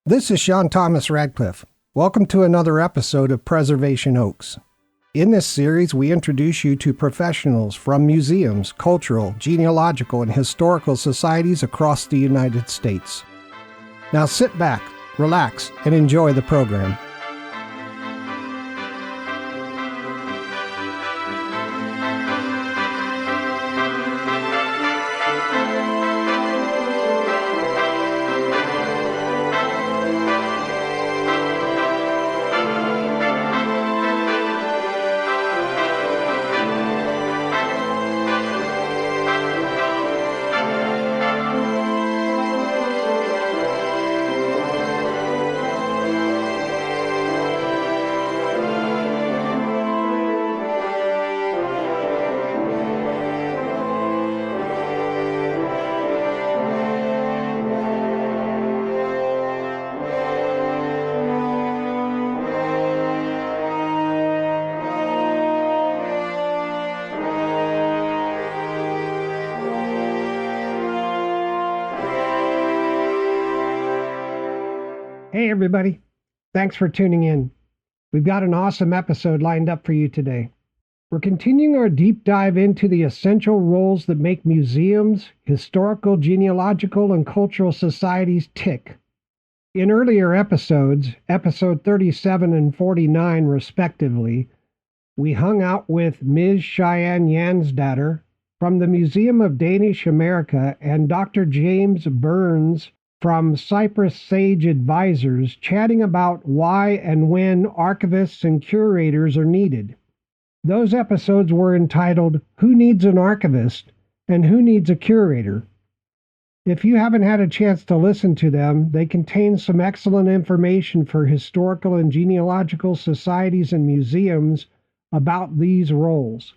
This is Sean Thomas Radcliff. Welcome to another episode of Preservation Oaks. In this series, we introduce you to professionals from museums, cultural, genealogical, and historical societies across the United States. Now sit back, relax, and enjoy the program. Hey everybody, thanks for tuning in. We've got an awesome episode lined up for you today. We're continuing our deep dive into the essential roles that make museums, historical, genealogical, and cultural societies tick. In earlier episodes, episode 37 and 49 respectively, we hung out with Ms. Cheyenne Jansdatter from the Museum of Danish America and Dr. James Burns from Cypress Sage Advisors, chatting about why and when archivists and curators are needed. Those episodes were entitled, Who Needs an Archivist and Who Needs a Curator? If you haven't had a chance to listen to them, they contain some excellent information for historical and genealogical societies and museums about these roles.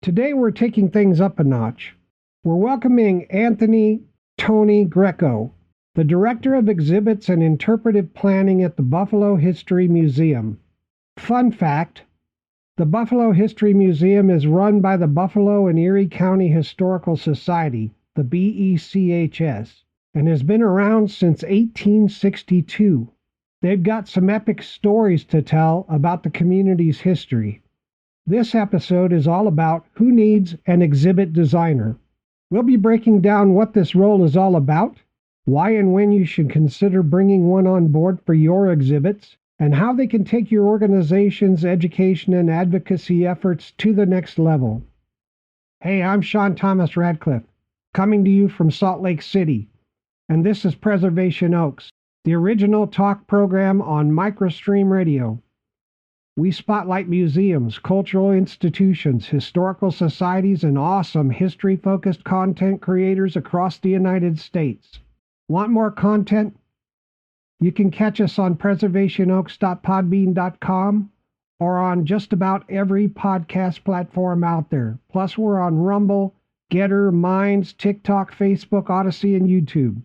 Today we're taking things up a notch. We're welcoming Anthony Tony Greco, the Director of Exhibits and Interpretive Planning at the Buffalo History Museum. Fun fact, the Buffalo History Museum is run by the Buffalo and Erie County Historical Society, the BECHS, and has been around since 1862. They've got some epic stories to tell about the community's history. This episode is all about who needs an exhibit designer. We'll be breaking down what this role is all about, why and when you should consider bringing one on board for your exhibits, and how they can take your organization's education and advocacy efforts to the next level. Hey, I'm Sean Thomas Radcliff, coming to you from Salt Lake City, and this is Preservation Oaks, the original talk program on MicroStream Radio. We spotlight museums, cultural institutions, historical societies, and awesome history-focused content creators across the United States. Want more content? You can catch us on preservationoaks.podbean.com or on just about every podcast platform out there. Plus, we're on Rumble, Getter, Minds, TikTok, Facebook, Odyssey, and YouTube.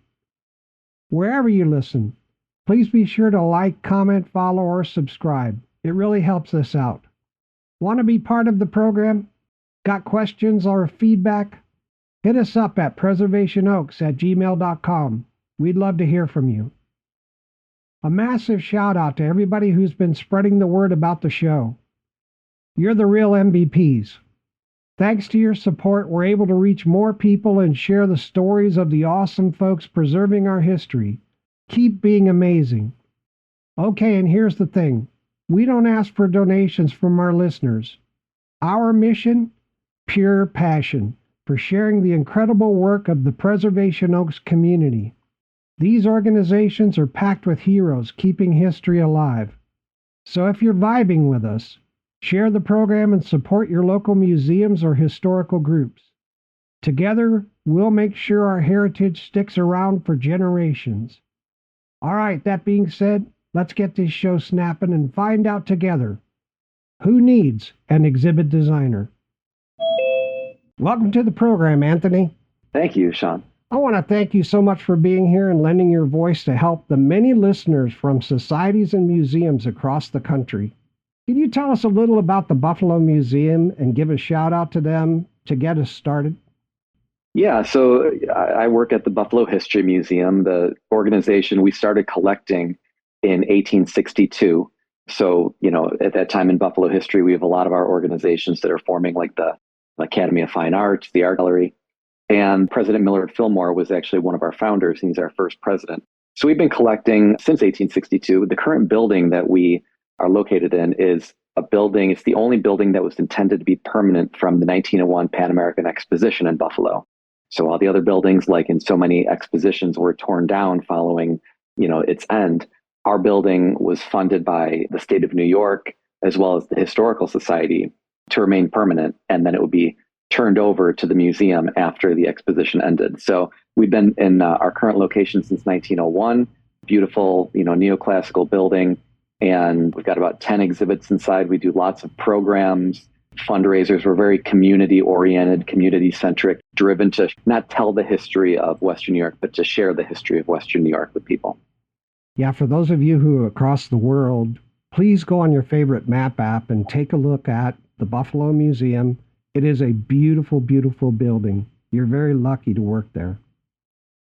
Wherever you listen, please be sure to like, comment, follow, or subscribe. It really helps us out. Want to be part of the program? Got questions or feedback? Hit us up at preservationoaks@gmail.com. We'd love to hear from you. A massive shout out to everybody who's been spreading the word about the show. You're the real MVPs. Thanks to your support, we're able to reach more people and share the stories of the awesome folks preserving our history. Keep being amazing. Okay, and here's the thing. We don't ask for donations from our listeners. Our mission? Pure passion for sharing the incredible work of the Preservation Oaks community. These organizations are packed with heroes keeping history alive. So if you're vibing with us, share the program and support your local museums or historical groups. Together, we'll make sure our heritage sticks around for generations. All right, that being said, let's get this show snapping and find out together who needs an exhibit designer. Welcome to the program, Anthony. Thank you, Sean. I want to thank you so much for being here and lending your voice to help the many listeners from societies and museums across the country. Can you tell us a little about the Buffalo Museum and give a shout out to them to get us started? Yeah, so I work at the Buffalo History Museum. The organization we started collecting in 1862. So, at that time in Buffalo history, we have a lot of our organizations that are forming, like the Academy of Fine Arts, the Art Gallery. And President Millard Fillmore was actually one of our founders. He's our first president. So we've been collecting since 1862. The current building that we are located in is a building, it's the only building that was intended to be permanent from the 1901 Pan American Exposition in Buffalo. So all the other buildings, like in so many expositions, were torn down following, its end. Our building was funded by the state of New York as well as the Historical Society to remain permanent, and then it would be turned over to the museum after the exposition ended. So we've been in our current location since 1901. Beautiful, neoclassical building, and we've got about 10 exhibits inside. We do lots of programs, fundraisers. We're very community oriented, community centric, driven to not tell the history of Western New York, but to share the history of Western New York with people. Yeah, for those of you who are across the world, please go on your favorite map app and take a look at the Buffalo Museum. It is a beautiful, beautiful building. You're very lucky to work there.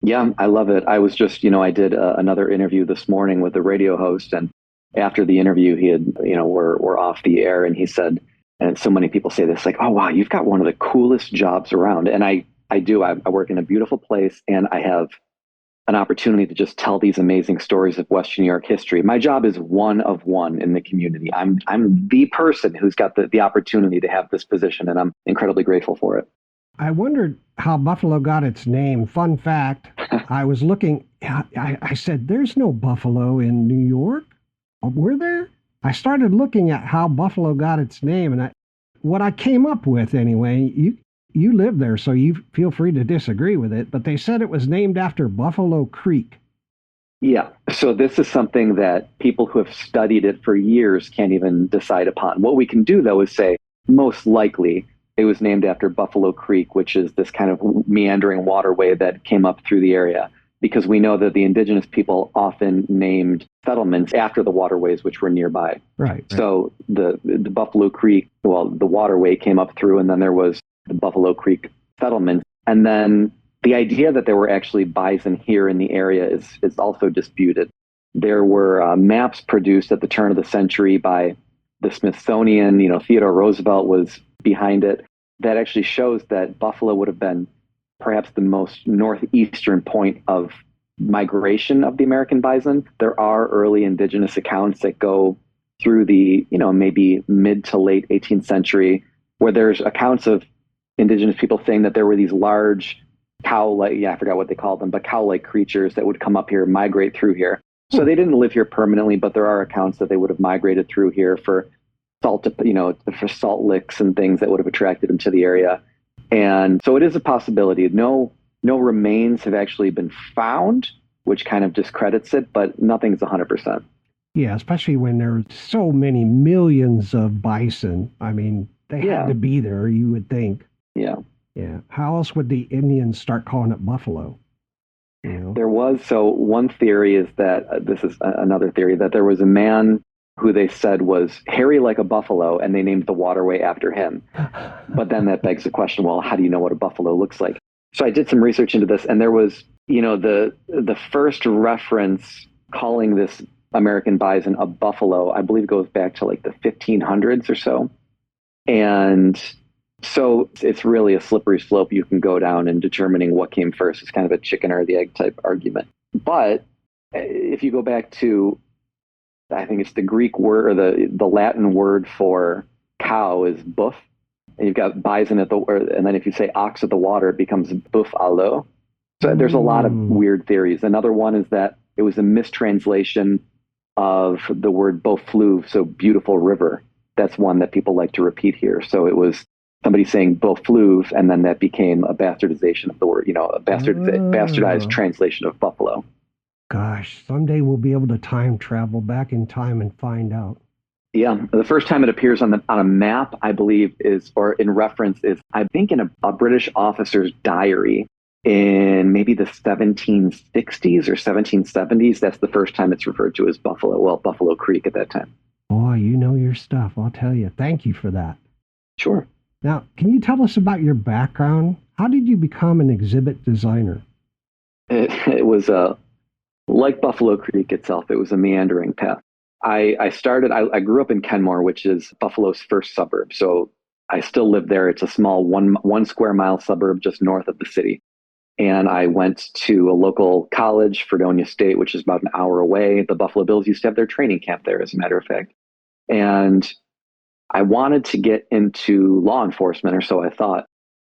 Yeah, I love it. I was just, I did another interview this morning with the radio host, and after the interview, he had, we're off the air, and he said, and so many people say this, like, oh, wow, you've got one of the coolest jobs around. And I do. I work in a beautiful place, and I have an opportunity to just tell these amazing stories of Western New York history. My job is one of one in the community. I'm the person who's got the opportunity to have this position, and I'm incredibly grateful for it. I wondered how Buffalo got its name. Fun fact, I was looking, I said, there's no Buffalo in New York. Were there? I started looking at how Buffalo got its name, and what I came up with anyway, you live there, so you feel free to disagree with it, but they said it was named after Buffalo Creek. Yeah. So this is something that people who have studied it for years can't even decide upon. What we can do, though, is say most likely it was named after Buffalo Creek, which is this kind of meandering waterway that came up through the area, because we know that the indigenous people often named settlements after the waterways which were nearby. Right. So the Buffalo Creek, well, the waterway came up through, and then there was the Buffalo Creek settlement. And then the idea that there were actually bison here in the area is also disputed. There were maps produced at the turn of the century by the Smithsonian. Theodore Roosevelt was behind it. That actually shows that Buffalo would have been perhaps the most northeastern point of migration of the American bison. There are early indigenous accounts that go through the, maybe mid to late 18th century, where there's accounts of indigenous people saying that there were these large cow-like, I forgot what they called them, but cow-like creatures that would come up here, migrate through here. So they didn't live here permanently, but there are accounts that they would have migrated through here for salt, for salt licks and things that would have attracted them to the area. And so it is a possibility. No remains have actually been found, which kind of discredits it, but nothing's 100%. Yeah, especially when there's so many millions of bison. I mean, they had to be there, you would think. Yeah. Yeah. How else would the Indians start calling it buffalo? There was, so one theory is that, this is another theory, that there was a man who they said was hairy like a buffalo, and they named the waterway after him. But then that begs the question, well, how do you know what a buffalo looks like? So I did some research into this, and there was, the first reference calling this American bison a buffalo, I believe goes back to like the 1500s or so. And so it's really a slippery slope you can go down in determining what came first. It's kind of a chicken or the egg type argument. But if you go back to, I think it's the Greek word, or the Latin word for cow is buff. And you've got bison and then if you say ox at the water, it becomes buffalo. So there's a lot of weird theories. Another one is that it was a mistranslation of the word beaufleuve, so beautiful river. That's one that people like to repeat here. So it was somebody saying beaufleuve, and then that became a bastardization of the word, a bastardized translation of buffalo. Gosh, someday we'll be able to time travel back in time and find out. Yeah, the first time it appears on a map, I believe, or in reference is, I think, in a British officer's diary in maybe the 1760s or 1770s. That's the first time it's referred to as Buffalo Creek at that time. Boy, you know your stuff, I'll tell you. Thank you for that. Sure. Now, can you tell us about your background? How did you become an exhibit designer? It was like Buffalo Creek itself. It was a meandering path. I grew up in Kenmore, which is Buffalo's first suburb. So I still live there. It's a small one square mile suburb just north of the city. And I went to a local college, Fredonia State, which is about an hour away. The Buffalo Bills used to have their training camp there, as a matter of fact. And I wanted to get into law enforcement, or so I thought.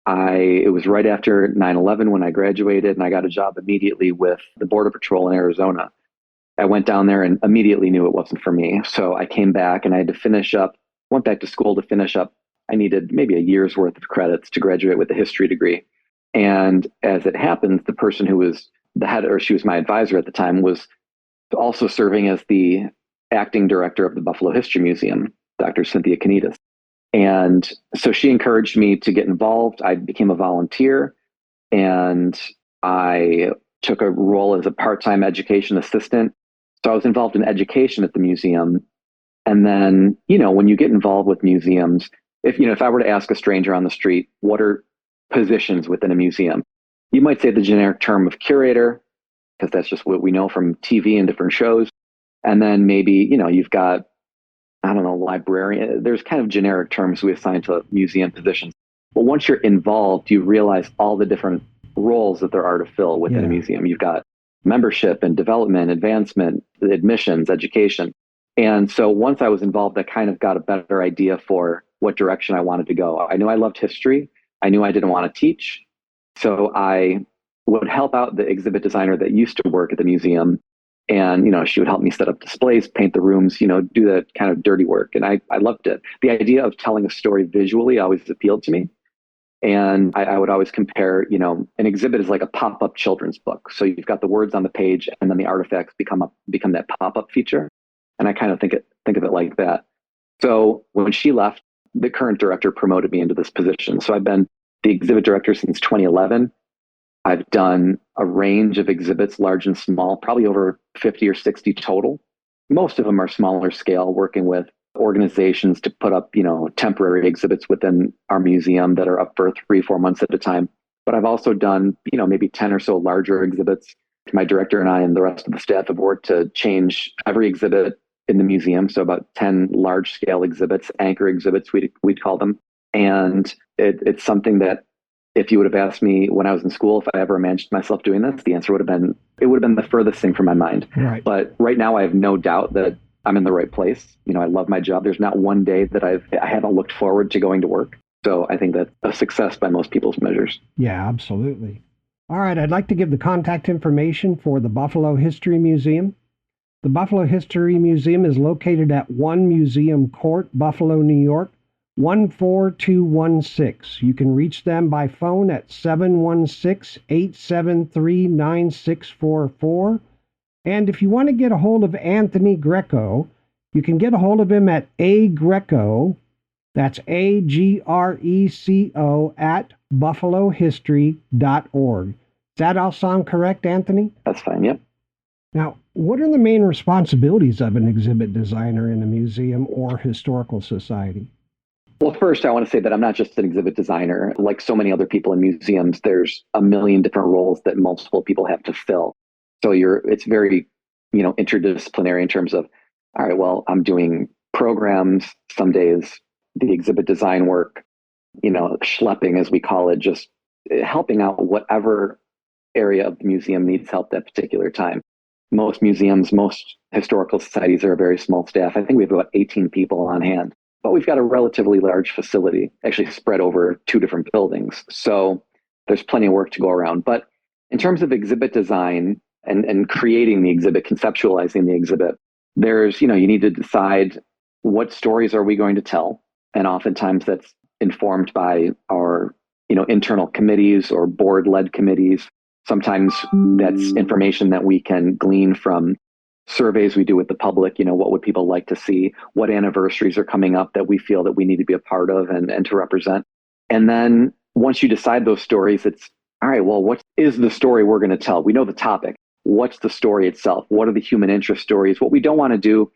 It was right after 9/11 when I graduated, and I got a job immediately with the Border Patrol in Arizona. I went down there and immediately knew it wasn't for me. So I came back and I had to finish up, went back to school to finish up. I needed maybe a year's worth of credits to graduate with a history degree. And as it happens, the person who was the head, or she was my advisor at the time, was also serving as the acting director of the Buffalo History Museum, Dr. Cynthia Canitas. And so she encouraged me to get involved. I became a volunteer and I took a role as a part-time education assistant. So I was involved in education at the museum. And then, when you get involved with museums, if I were to ask a stranger on the street, what are positions within a museum? You might say the generic term of curator, because that's just what we know from TV and different shows. And then maybe, you've got, I don't know, librarian. There's kind of generic terms we assign to museum positions. But once you're involved, you realize all the different roles that there are to fill within a museum. You've got membership and development, advancement, admissions, education. And so once I was involved, I kind of got a better idea for what direction I wanted to go. I knew I loved history. I knew I didn't want to teach. So I would help out the exhibit designer that used to work at the museum. And, she would help me set up displays, paint the rooms, do that kind of dirty work. And I loved it. The idea of telling a story visually always appealed to me. And I would always compare, an exhibit is like a pop-up children's book. So you've got the words on the page and then the artifacts become that pop-up feature. And I kind of think of it like that. So when she left, the current director promoted me into this position. So I've been the exhibit director since 2011. I've done a range of exhibits, large and small, probably over 50 or 60 total. Most of them are smaller scale, working with organizations to put up, temporary exhibits within our museum that are up for 3-4 months at a time. But I've also done, maybe 10 or so larger exhibits. My director and I and the rest of the staff have worked to change every exhibit in the museum. So about 10 large scale exhibits, anchor exhibits, we'd call them. And it's something that if you would have asked me when I was in school if I ever imagined myself doing this, the answer would have been the furthest thing from my mind. Right. But right now I have no doubt that I'm in the right place. I love my job. There's not one day that I haven't looked forward to going to work. So I think that's a success by most people's measures. Yeah, absolutely. All right, I'd like to give the contact information for the Buffalo History Museum. The Buffalo History Museum is located at 1 Museum Court, Buffalo, New York, 14216. You can reach them by phone at 716-873-9644. And if you want to get a hold of Anthony Greco, you can get a hold of him at Greco, that's Agreco, at buffalohistory.org. Does that all sound correct, Anthony? That's fine, yep. Now, what are the main responsibilities of an exhibit designer in a museum or historical society? Well, first, I want to say that I'm not just an exhibit designer. Like so many other people in museums, there's a million different roles that multiple people have to fill. So it's very, interdisciplinary in terms of, all right, well, I'm doing programs, some days the exhibit design work, schlepping as we call it, just helping out whatever area of the museum needs help that particular time. Most museums, most historical societies are a very small staff. I think we have about 18 people on hand, but we've got a relatively large facility, actually spread over 2 different buildings. So there's plenty of work to go around. But in terms of exhibit design and creating the exhibit, conceptualizing the exhibit, there's, you need to decide what stories are we going to tell. And oftentimes that's informed by our, internal committees or board-led committees. Sometimes that's information that we can glean from surveys we do with the public. What would people like to see? What anniversaries are coming up that we feel that we need to be a part of and to represent? And then once you decide those stories, it's, all right, well, what is the story we're going to tell? We know the topic. What's the story itself? What are the human interest stories? What we don't want to do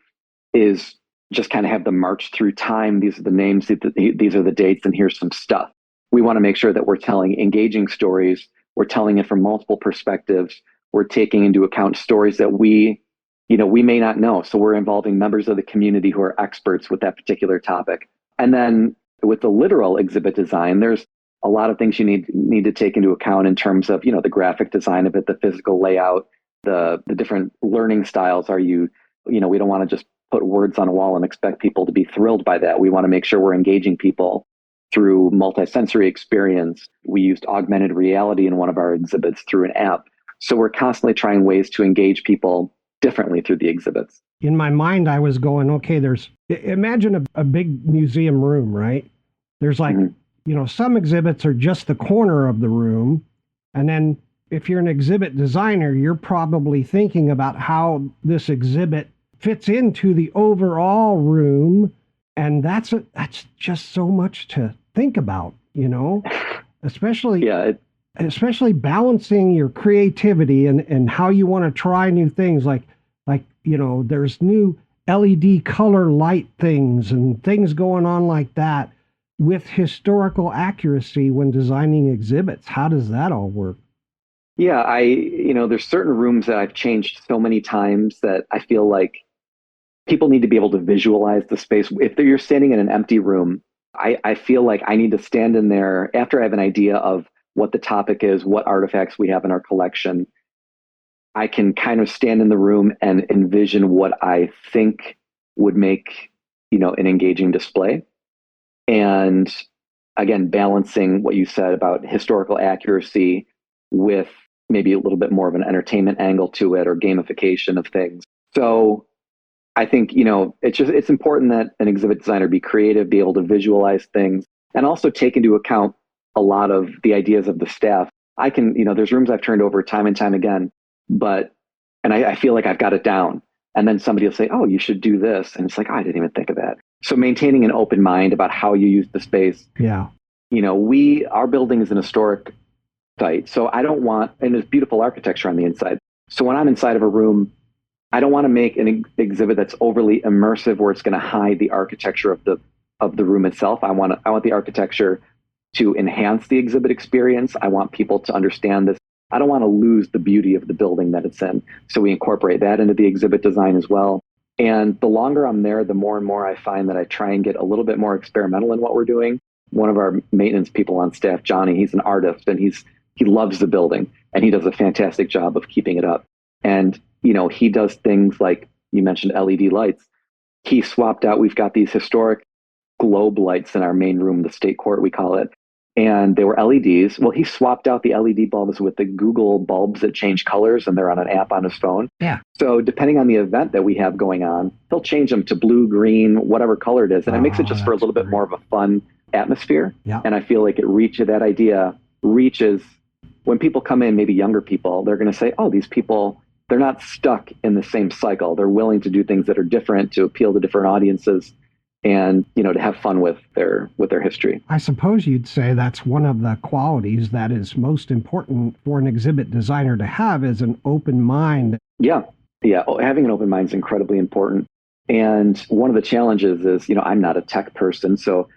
is just kind of have them march through time. These are the names, these are the dates, and here's some stuff. We want to make sure that we're telling engaging stories. We're telling it from multiple perspectives. We're taking into account stories that we may not know. So we're involving members of the community who are experts with that particular topic. And then with the literal exhibit design, there's a lot of things you need to take into account in terms of, the graphic design of it, the physical layout, the different learning styles. We don't want to just put words on a wall and expect people to be thrilled by that. We want to make sure we're engaging people through multisensory experience. We used augmented reality in one of our exhibits through an app. So we're constantly trying ways to engage people differently through the exhibits. In my mind, I was going, okay, imagine a big museum room, right? There's like, some exhibits are just the corner of the room. And then if you're an exhibit designer, you're probably thinking about how this exhibit fits into the overall room. And that's just so much to think about, especially balancing your creativity and how you want to try new things. Like, there's new LED color light things and things going on like that with historical accuracy when designing exhibits. How does that all work? Yeah, there's certain rooms that I've changed so many times that I feel like people need to be able to visualize the space. If you're standing in an empty room, I feel like I need to stand in there after I have an idea of what the topic is, what artifacts we have in our collection. I can kind of stand in the room and envision what I think would make, an engaging display. And again, balancing what you said about historical accuracy with maybe a little bit more of an entertainment angle to it or gamification of things. So I think, it's important that an exhibit designer be creative, be able to visualize things, and also take into account a lot of the ideas of the staff. There's rooms I've turned over time and time again, and I feel like I've got it down. And then somebody will say, oh, you should do this. And it's like, oh, I didn't even think of that. So maintaining an open mind about how you use the space. Yeah. Our building is an historic site. So and there's beautiful architecture on the inside. So when I'm inside of a room, I don't want to make an exhibit that's overly immersive where it's going to hide the architecture of the room itself. I want the architecture to enhance the exhibit experience. I want people to understand this. I don't want to lose the beauty of the building that it's in. So we incorporate that into the exhibit design as well. And the longer I'm there, the more and more I find that I try and get a little bit more experimental in what we're doing. One of our maintenance people on staff, Johnny, he's an artist and he loves the building and he does a fantastic job of keeping it up. And, he does things like you mentioned LED lights. He swapped out, we've got these historic globe lights in our main room, the state court, we call it. And they were LEDs. Well, he swapped out the LED bulbs with the Google bulbs that change colors, and they're on an app on his phone. Yeah. So depending on the event that we have going on, he'll change them to blue, green, whatever color it is. And it makes it just for a little bit more of a fun atmosphere. Yeah. And I feel like that idea reaches when people come in, maybe younger people, they're going to say, oh, these people, they're not stuck in the same cycle. They're willing to do things that are different to appeal to different audiences. And, to have fun with their history. I suppose you'd say that's one of the qualities that is most important for an exhibit designer to have is an open mind. Yeah. Having an open mind is incredibly important. And one of the challenges is, I'm not a tech person, so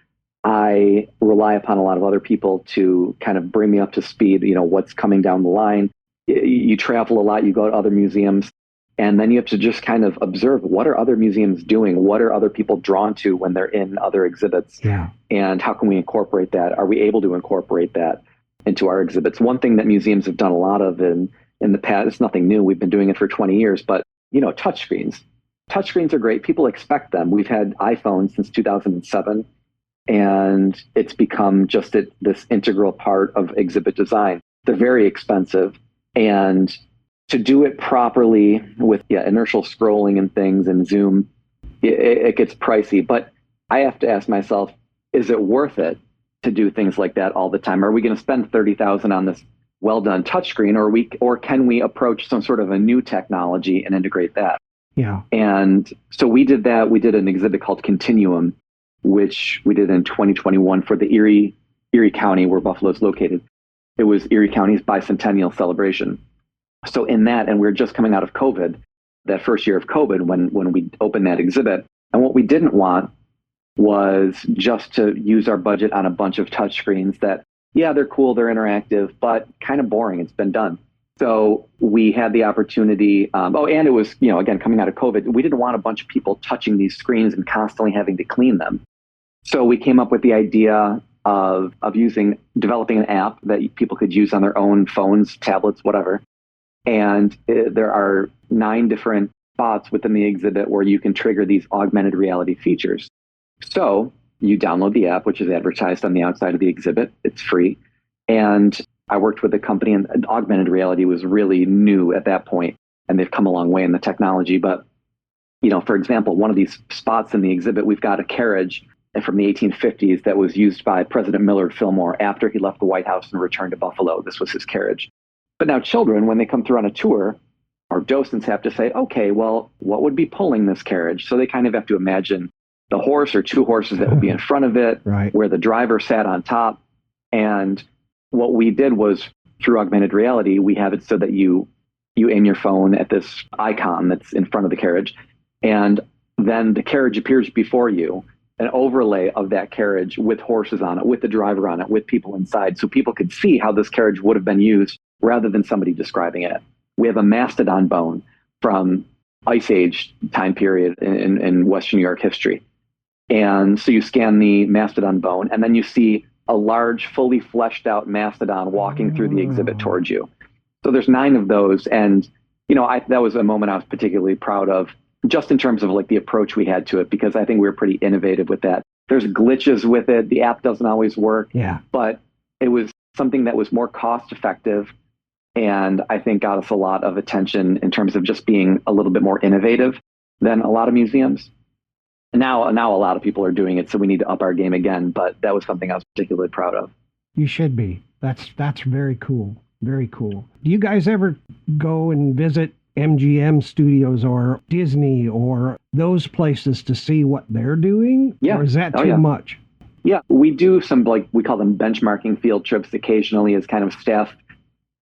I rely upon a lot of other people to kind of bring me up to speed, what's coming down the line. You travel a lot, you go to other museums. And then you have to just kind of observe what are other museums doing? What are other people drawn to when they're in other exhibits? Yeah. And how can we incorporate that? Are we able to incorporate that into our exhibits? One thing that museums have done a lot of in the past, it's nothing new. We've been doing it for 20 years, but touchscreens. Touchscreens are great. People expect them. We've had iPhones since 2007, and it's become just this integral part of exhibit design. They're very expensive, and to do it properly with inertial scrolling and things and Zoom, it gets pricey. But I have to ask myself, is it worth it to do things like that all the time? Are we going to spend $30,000 on this well-done touchscreen, or can we approach some sort of a new technology and integrate that? Yeah. And so we did that. We did an exhibit called Continuum, which we did in 2021 for the Erie County where Buffalo is located. It was Erie County's bicentennial celebration. So in that, and we're just coming out of COVID, that first year of COVID, when we opened that exhibit, And what we didn't want was just to use our budget on a bunch of touchscreens that, yeah, they're cool, they're interactive, but kind of boring. It's been done. So we had the opportunity. And it was, again, coming out of COVID, we didn't want a bunch of people touching these screens and constantly having to clean them. So we came up with the idea of developing an app that people could use on their own phones, tablets, whatever. And there are 9 different spots within the exhibit where you can trigger these augmented reality features. So you download the app, which is advertised on the outside of the exhibit. It's free. And I worked with a company, and augmented reality was really new at that point, and they've come a long way in the technology. But, for example, one of these spots in the exhibit, we've got a carriage from the 1850s that was used by President Millard Fillmore after he left the White House and returned to Buffalo. This was his carriage. But now children, when they come through on a tour, our docents have to say, okay, well, what would be pulling this carriage? So they kind of have to imagine the horse or 2 horses that would be in front of it, right, where the driver sat on top. And what we did was, through augmented reality, we have it so that you aim your phone at this icon that's in front of the carriage, and then the carriage appears before you, an overlay of that carriage with horses on it, with the driver on it, with people inside, so people could see how this carriage would have been used rather than somebody describing it. We have a mastodon bone from Ice Age time period in Western New York history. And so you scan the mastodon bone, and then you see a large, fully fleshed out mastodon walking through the exhibit towards you. So there's 9 of those. And, that was a moment I was particularly proud of, just in terms of like the approach we had to it, because I think we were pretty innovative with that. There's glitches with it. The app doesn't always work, but it was something that was more cost effective. And I think got us a lot of attention in terms of just being a little bit more innovative than a lot of museums. Now a lot of people are doing it, so we need to up our game again. But that was something I was particularly proud of. You should be. That's very cool. Very cool. Do you guys ever go and visit MGM Studios or Disney or those places to see what they're doing? Yeah. Or is that too much? Yeah, we do some, like, we call them benchmarking field trips occasionally as kind of staff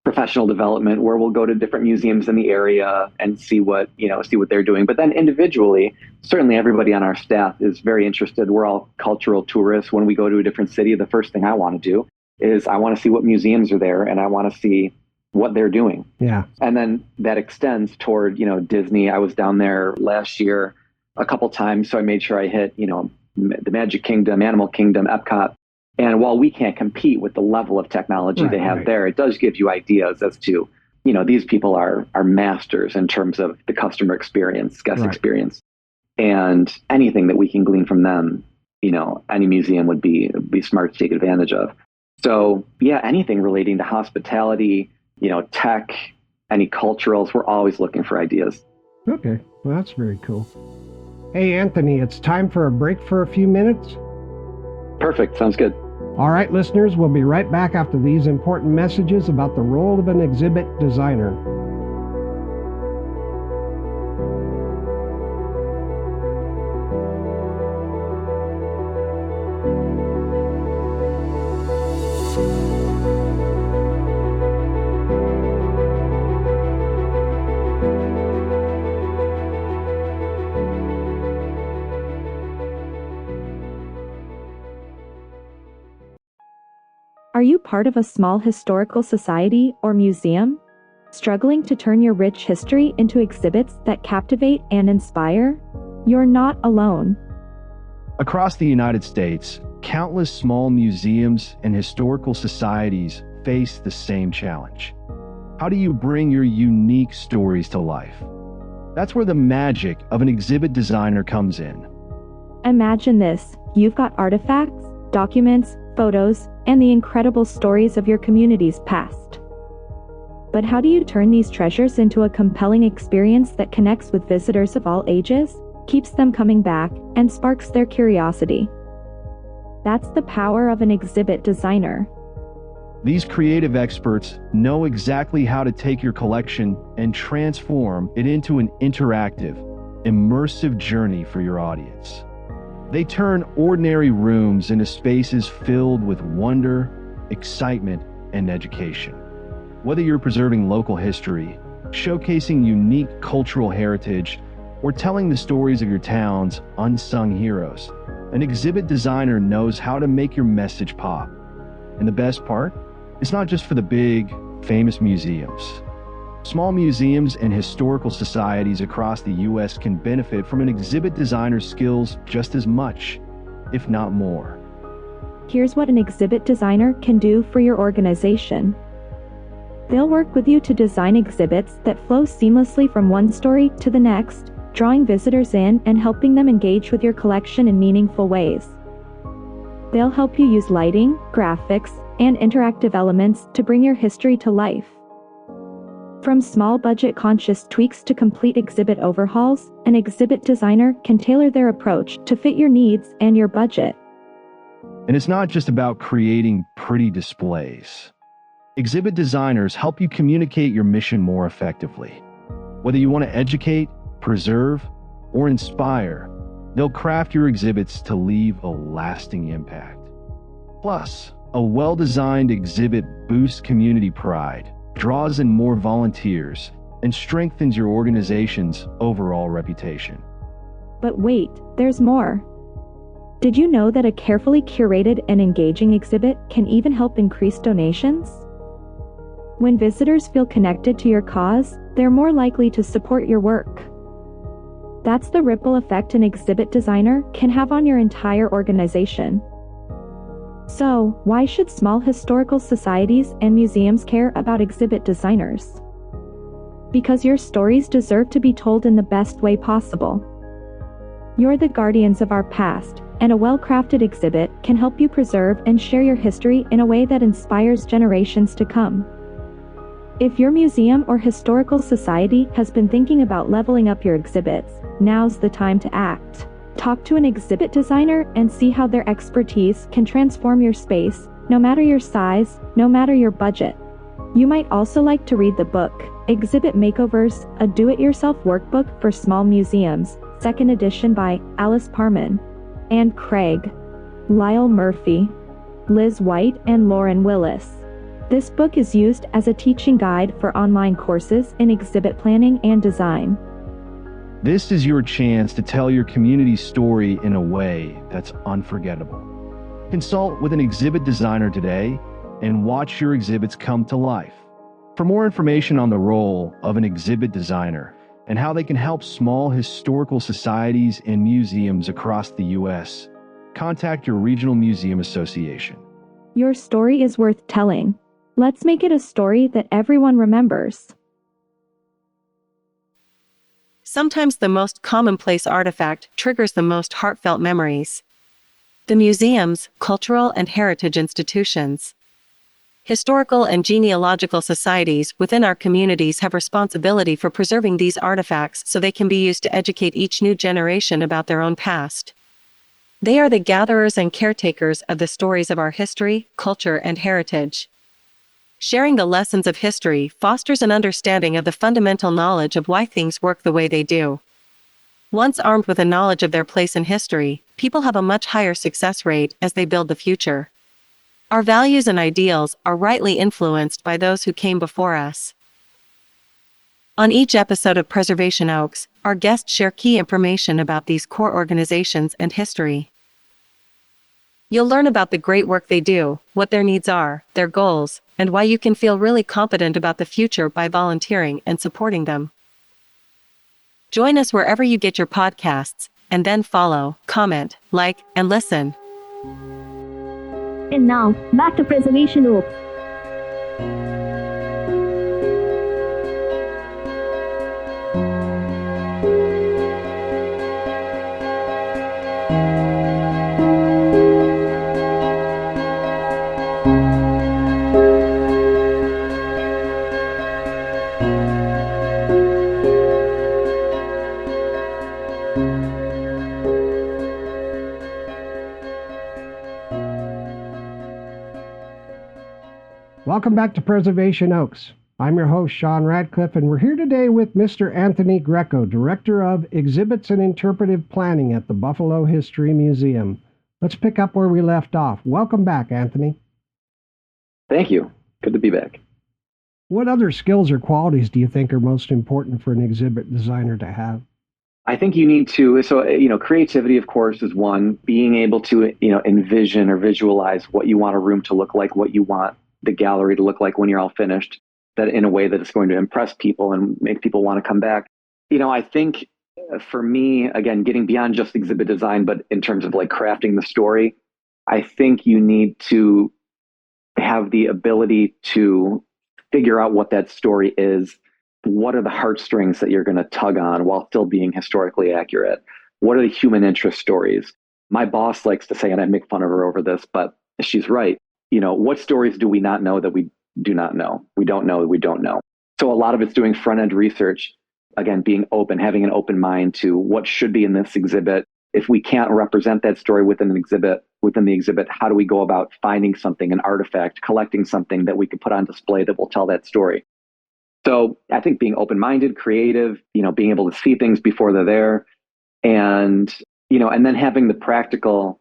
professional development, where we'll go to different museums in the area and see what they're doing. But then individually, certainly everybody on our staff is very interested. We're all cultural tourists. When we go to a different city, the first thing I want to do is I want to see what museums are there, and I want to see what they're doing. Yeah. And then that extends toward, Disney. I was down there last year a couple times, so I made sure I hit, the Magic Kingdom, Animal Kingdom, Epcot. And while we can't compete with the level of technology they have there, it does give you ideas as to, these people are masters in terms of the customer experience, guest experience. And anything that we can glean from them, any museum would be smart to take advantage of. So yeah, anything relating to hospitality, tech, any culturals, we're always looking for ideas. Okay, well, that's very cool. Hey, Anthony, it's time for a break for a few minutes. Perfect. Sounds good. All right, listeners, we'll be right back after these important messages about the role of an exhibit designer. Are you part of a small historical society or museum? Struggling to turn your rich history into exhibits that captivate and inspire? You're not alone. Across the United States, countless small museums and historical societies face the same challenge. How do you bring your unique stories to life? That's where the magic of an exhibit designer comes in. Imagine this: you've got artifacts, documents, photos, and the incredible stories of your community's past. But how do you turn these treasures into a compelling experience that connects with visitors of all ages, keeps them coming back, and sparks their curiosity? That's the power of an exhibit designer. These creative experts know exactly how to take your collection and transform it into an interactive, immersive journey for your audience. They turn ordinary rooms into spaces filled with wonder, excitement, and education. Whether you're preserving local history, showcasing unique cultural heritage, or telling the stories of your town's unsung heroes, an exhibit designer knows how to make your message pop. And the best part? It's not just for the big, famous museums. Small museums and historical societies across the U.S. can benefit from an exhibit designer's skills just as much, if not more. Here's what an exhibit designer can do for your organization. They'll work with you to design exhibits that flow seamlessly from one story to the next, drawing visitors in and helping them engage with your collection in meaningful ways. They'll help you use lighting, graphics, and interactive elements to bring your history to life. From small budget-conscious tweaks to complete exhibit overhauls, an exhibit designer can tailor their approach to fit your needs and your budget. And it's not just about creating pretty displays. Exhibit designers help you communicate your mission more effectively. Whether you want to educate, preserve, or inspire, they'll craft your exhibits to leave a lasting impact. Plus, a well-designed exhibit boosts community pride, draws in more volunteers, and strengthens your organization's overall reputation. But wait, there's more. Did you know that a carefully curated and engaging exhibit can even help increase donations? When visitors feel connected to your cause, they're more likely to support your work. That's the ripple effect an exhibit designer can have on your entire organization. So, why should small historical societies and museums care about exhibit designers? Because your stories deserve to be told in the best way possible. You're the guardians of our past, and a well-crafted exhibit can help you preserve and share your history in a way that inspires generations to come. If your museum or historical society has been thinking about leveling up your exhibits, now's the time to act. Talk to an exhibit designer and see how their expertise can transform your space, no matter your size, no matter your budget. You might also like to read the book, Exhibit Makeovers, a do-it-yourself workbook for small museums, 2nd edition by Alice Parman, and Craig, Lyle Murphy, Liz White, and Lauren Willis. This book is used as a teaching guide for online courses in exhibit planning and design. This is your chance to tell your community's story in a way that's unforgettable. Consult with an exhibit designer today and watch your exhibits come to life. For more information on the role of an exhibit designer and how they can help small historical societies and museums across the U.S., contact your regional museum association. Your story is worth telling. Let's make it a story that everyone remembers. Sometimes the most commonplace artifact triggers the most heartfelt memories. The museums, cultural and heritage institutions, historical and genealogical societies within our communities have responsibility for preserving these artifacts so they can be used to educate each new generation about their own past. They are the gatherers and caretakers of the stories of our history, culture, and heritage. Sharing the lessons of history fosters an understanding of the fundamental knowledge of why things work the way they do. Once armed with a knowledge of their place in history, people have a much higher success rate as they build the future. Our values and ideals are rightly influenced by those who came before us. On each episode of Preservation Oaks, our guests share key information about these core organizations and history. You'll learn about the great work they do, what their needs are, their goals, and why you can feel really confident about the future by volunteering and supporting them. Join us wherever you get your podcasts, and then follow, comment, like, and listen. And now, back to Preservation Oaks. Welcome back to Preservation Oaks. I'm your host, Sean Radcliffe, and we're here today with Mr. Anthony Greco, Director of Exhibits and Interpretive Planning at the Buffalo History Museum. Let's pick up where we left off. Welcome back, Anthony. Thank you. Good to be back. What other skills or qualities do you think are most important for an exhibit designer to have? I think you need to, so, creativity, of course, is one. Being able to, envision or visualize what you want a room to look like, what you want the gallery to look like when you're all finished, that in a way that it's going to impress people and make people want to come back. I think for me, again, getting beyond just exhibit design, but in terms of like crafting the story, I think you need to have the ability to figure out what that story is. What are the heartstrings that you're going to tug on while still being historically accurate? What are the human interest stories? My boss likes to say, and I make fun of her over this, but she's right. What stories do we not know that we do not know? We don't know that we don't know. So a lot of it's doing front end research, again, being open, having an open mind to what should be in this exhibit. If we can't represent that story within the exhibit, how do we go about finding something, an artifact, collecting something that we could put on display that will tell that story? So I think being open-minded, creative, being able to see things before they're there, and then having the practical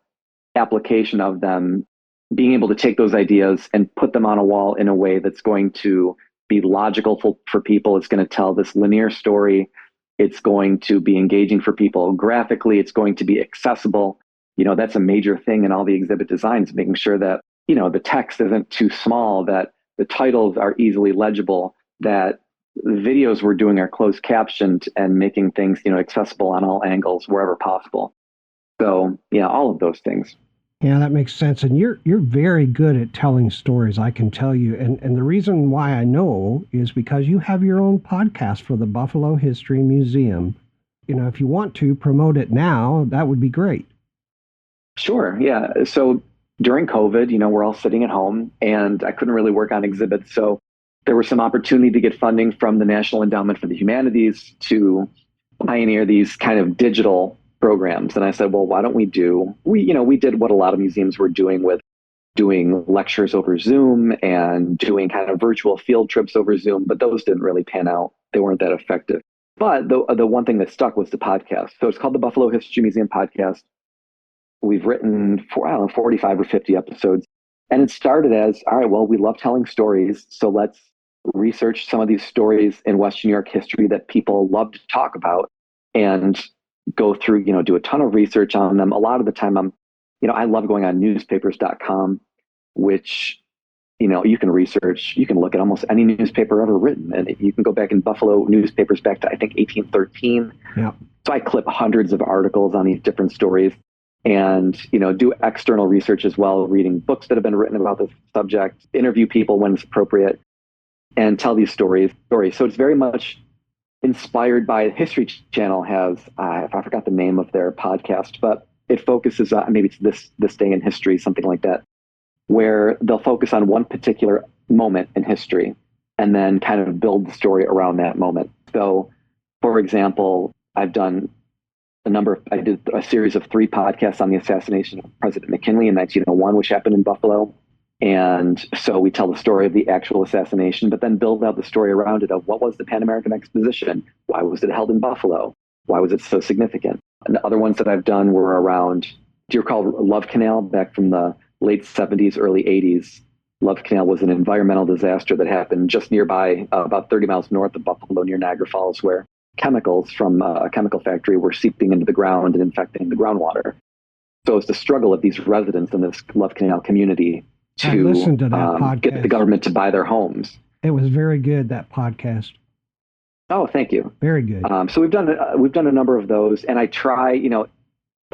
application of them, being able to take those ideas and put them on a wall in a way that's going to be logical for people. It's going to tell this linear story. It's going to be engaging for people graphically. It's going to be accessible. That's a major thing in all the exhibit designs, making sure that, the text isn't too small, that the titles are easily legible, that the videos we're doing are closed captioned and making things, accessible on all angles wherever possible. So, all of those things. Yeah, that makes sense. And you're very good at telling stories, I can tell you. And the reason why I know is because you have your own podcast for the Buffalo History Museum. If you want to promote it now, that would be great. Sure. Yeah. So during COVID, we're all sitting at home and I couldn't really work on exhibits. So there was some opportunity to get funding from the National Endowment for the Humanities to pioneer these kind of digital programs. And I said, well, why don't we did what a lot of museums were doing with doing lectures over Zoom and doing kind of virtual field trips over Zoom, but those didn't really pan out. They weren't that effective. But the one thing that stuck was the podcast. So it's called the Buffalo History Museum Podcast. We've written 45 or 50 episodes. And it started as, all right, well, we love telling stories. So let's research some of these stories in Western New York history that people love to talk about and go through, do a ton of research on them. A lot of the time I love going on newspapers.com, which, you can research, you can look at almost any newspaper ever written. And you can go back in Buffalo newspapers back to, I think, 1813. Yeah. So I clip hundreds of articles on these different stories and, do external research as well, reading books that have been written about this subject, interview people when it's appropriate, and tell these stories. So it's very much inspired by History Channel has, I forgot the name of their podcast, but it focuses on, maybe it's this day in history, something like that, where they'll focus on one particular moment in history and then kind of build the story around that moment. So, for example, I did a series of 3 podcasts on the assassination of President McKinley in 1901, which happened in Buffalo. And so we tell the story of the actual assassination, but then build out the story around it of what was the Pan American Exposition? Why was it held in Buffalo? Why was it so significant? And the other ones that I've done were around, do you recall Love Canal back from the late 70s, early 80s? Love Canal was an environmental disaster that happened just nearby, about 30 miles north of Buffalo, near Niagara Falls, where chemicals from a chemical factory were seeping into the ground and infecting the groundwater. So it's the struggle of these residents in this Love Canal community to get the government to buy their homes. It was very good, that podcast. Oh, thank you. Very good. So we've done a number of those, and I try.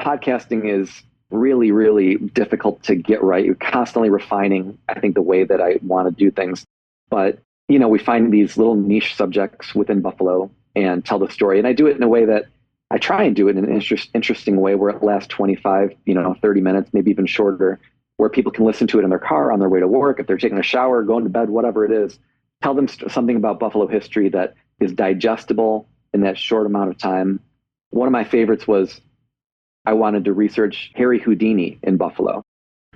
Podcasting is really, really difficult to get right. You're constantly refining, I think, the way that I want to do things. But we find these little niche subjects within Buffalo and tell the story, and I do it in a way that I try and do it in an interesting way, where it lasts 25, 30 minutes, maybe even shorter, where people can listen to it in their car on their way to work, if they're taking a shower, going to bed, whatever it is. Tell them something about Buffalo history that is digestible in that short amount of time. One of my favorites was, I wanted to research Harry Houdini in Buffalo.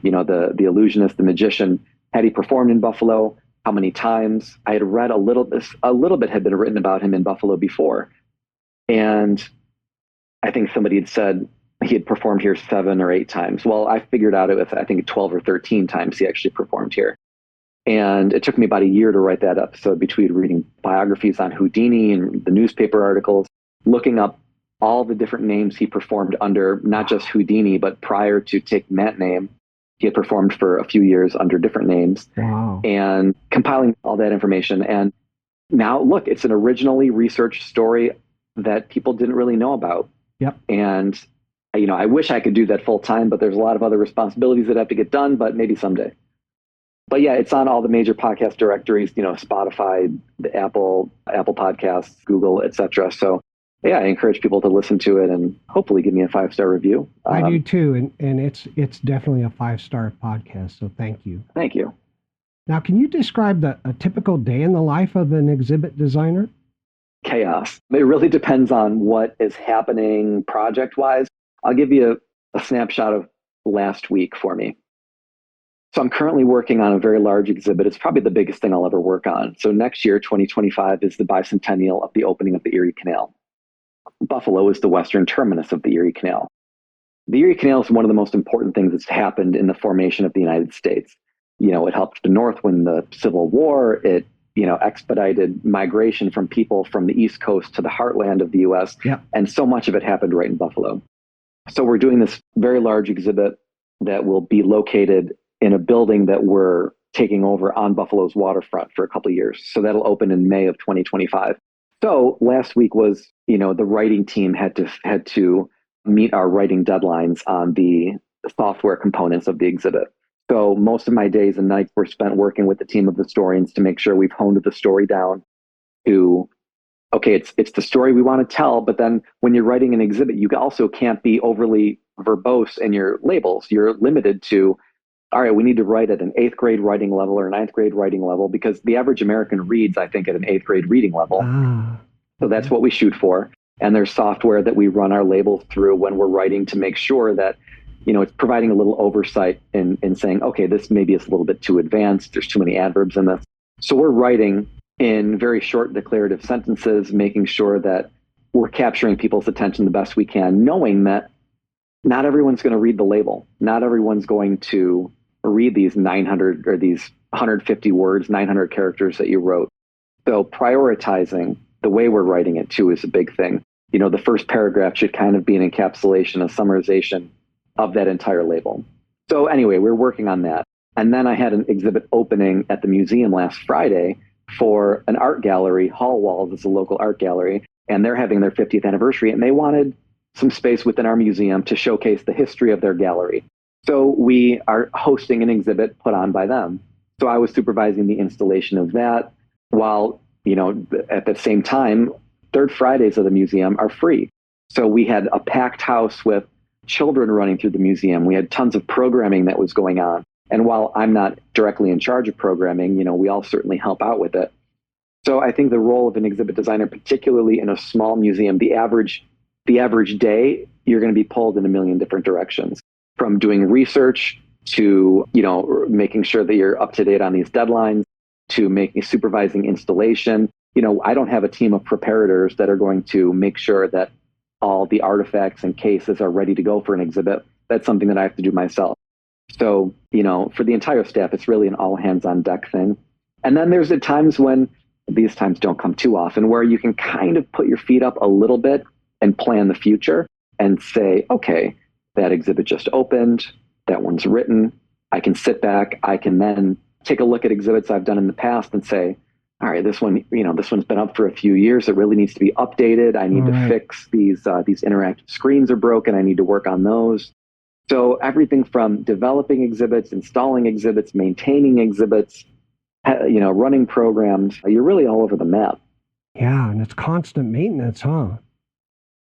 The illusionist, the magician. Had he performed in Buffalo? How many times? I had read a little bit had been written about him in Buffalo before. And I think somebody had said he had performed here 7 or 8 times. Well, I figured out it was, I think, 12 or 13 times he actually performed here. And it took me about a year to write that episode, between reading biographies on Houdini and the newspaper articles, looking up all the different names he performed under, not just Houdini, but prior to taking that name, he had performed for a few years under different names. Wow. And compiling all that information. And now, look, it's an originally researched story that people didn't really know about. Yep. And, I wish I could do that full time, but there's a lot of other responsibilities that have to get done, but maybe someday. But yeah, it's on all the major podcast directories, Spotify, the Apple Podcasts, Google, etc. So yeah, I encourage people to listen to it and hopefully give me a 5-star review. I do too. And it's definitely a 5-star podcast. So thank you. Thank you. Now, can you describe a typical day in the life of an exhibit designer? Chaos. It really depends on what is happening project-wise. I'll give you a snapshot of last week for me. So I'm currently working on a very large exhibit. It's probably the biggest thing I'll ever work on. So next year, 2025, is the bicentennial of the opening of the Erie Canal. Buffalo is the western terminus of the Erie Canal. The Erie Canal is one of the most important things that's happened in the formation of the United States. It helped the North win the Civil War. It, expedited migration from people from the East Coast to the heartland of the U.S. Yep. And so much of it happened right in Buffalo. So we're doing this very large exhibit that will be located in a building that we're taking over on Buffalo's waterfront for a couple of years. So that'll open in May of 2025. So last week was, the writing team had to meet our writing deadlines on the software components of the exhibit. So most of my days and nights were spent working with the team of historians to make sure we've honed the story down to, okay, it's the story we want to tell, but then when you're writing an exhibit, you also can't be overly verbose in your labels. You're limited to, all right, we need to write at an 8th grade writing level or 9th grade writing level, because the average American reads, I think, at an 8th grade reading level. So that's what we shoot for. And there's software that we run our labels through when we're writing to make sure that, it's providing a little oversight in saying, okay, this maybe is a little bit too advanced. There's too many adverbs in this. So we're writing in very short declarative sentences, making sure that we're capturing people's attention the best we can, knowing that not everyone's going to read the label. Not everyone's going to read these 900 or these 150 words, 900 characters that you wrote. So prioritizing the way we're writing it too is a big thing. The first paragraph should kind of be an encapsulation, a summarization of that entire label. So anyway, we're working on that. And then I had an exhibit opening at the museum last Friday for an art gallery. Hall Walls is a local art gallery, and they're having their 50th anniversary, and they wanted some space within our museum to showcase the history of their gallery. So we are hosting an exhibit put on by them. So I was supervising the installation of that while, at the same time, third Fridays of the museum are free. So we had a packed house with children running through the museum. We had tons of programming that was going on. And while I'm not directly in charge of programming, we all certainly help out with it. So I think the role of an exhibit designer, particularly in a small museum, the average day, you're going to be pulled in a million different directions, from doing research to, making sure that you're up to date on these deadlines, to supervising installation. I don't have a team of preparators that are going to make sure that all the artifacts and cases are ready to go for an exhibit. That's something that I have to do myself. So, for the entire staff, it's really an all hands on deck thing. And then there's at times when, these times don't come too often, where you can kind of put your feet up a little bit and plan the future and say, okay, that exhibit just opened, that one's written. I can sit back. I can then take a look at exhibits I've done in the past and say, all right, this one's been up for a few years. It really needs to be updated. I need to fix these interactive screens are broken. I need to work on those. So everything from developing exhibits, installing exhibits, maintaining exhibits, running programs, you're really all over the map. Yeah, and it's constant maintenance, huh?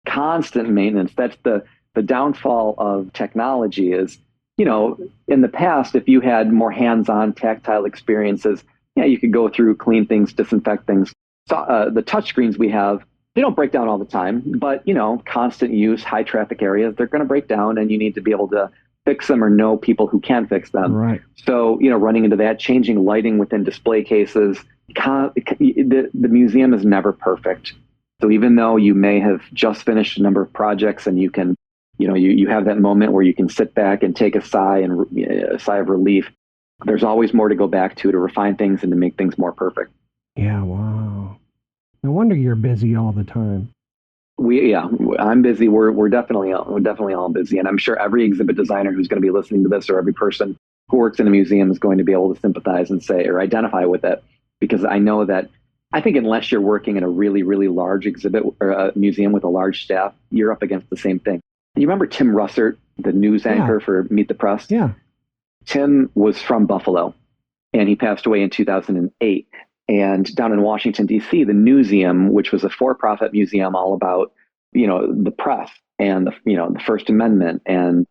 Constant maintenance. That's the downfall of technology is, in the past, if you had more hands-on tactile experiences, you could go through, clean things, disinfect things. So, the touch screens we have, they don't break down all the time, but, constant use, high traffic areas, they're going to break down, and you need to be able to fix them or know people who can fix them. Right. So, running into that, changing lighting within display cases, the museum is never perfect. So even though you may have just finished a number of projects and you can, you have that moment where you can sit back and take a sigh of relief, there's always more to go back to refine things and to make things more perfect. Yeah, wow. No wonder you're busy all the time. I'm busy. We're definitely all busy, and I'm sure every exhibit designer who's going to be listening to this, or every person who works in a museum, is going to be able to sympathize and say or identify with it, because I know that I think unless you're working in a really really large exhibit or a museum with a large staff, you're up against the same thing. You remember Tim Russert, the news anchor for Meet the Press? Yeah. Tim was from Buffalo, and he passed away in 2008. And down in Washington, D.C., the Newseum, which was a for-profit museum all about, the press and the First Amendment, and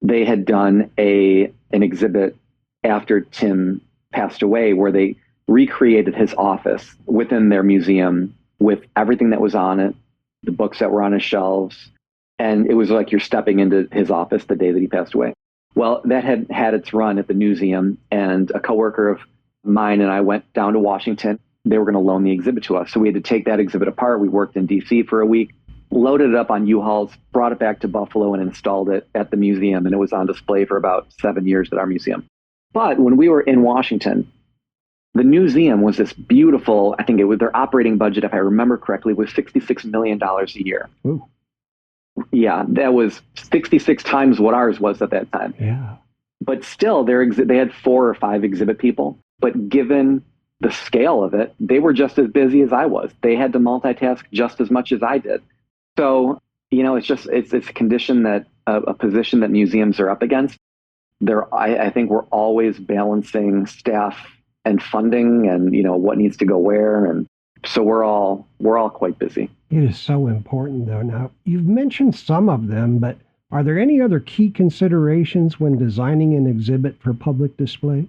they had done an exhibit after Tim passed away where they recreated his office within their museum with everything that was on it, the books that were on his shelves, and it was like you're stepping into his office the day that he passed away. Well, that had had its run at the Newseum, and a coworker of mine and I went down to Washington. They were going to loan the exhibit to us. So we had to take that exhibit apart. We worked in DC for a week, loaded it up on U-Hauls, brought it back to Buffalo and installed it at the museum. And it was on display for about 7 years at our museum. But when we were in Washington, the Newseum was this beautiful, I think it was their operating budget, if I remember correctly, was $66 million a year. Ooh. Yeah, that was 66 times what ours was at that time. Yeah. But still, they had 4 or 5 exhibit people. But given the scale of it, they were just as busy as I was. They had to multitask just as much as I did. So, it's a condition that a position that museums are up against. I think we're always balancing staff and funding and, what needs to go where. And so we're all quite busy. It is so important, though. Now, you've mentioned some of them, but are there any other key considerations when designing an exhibit for public display?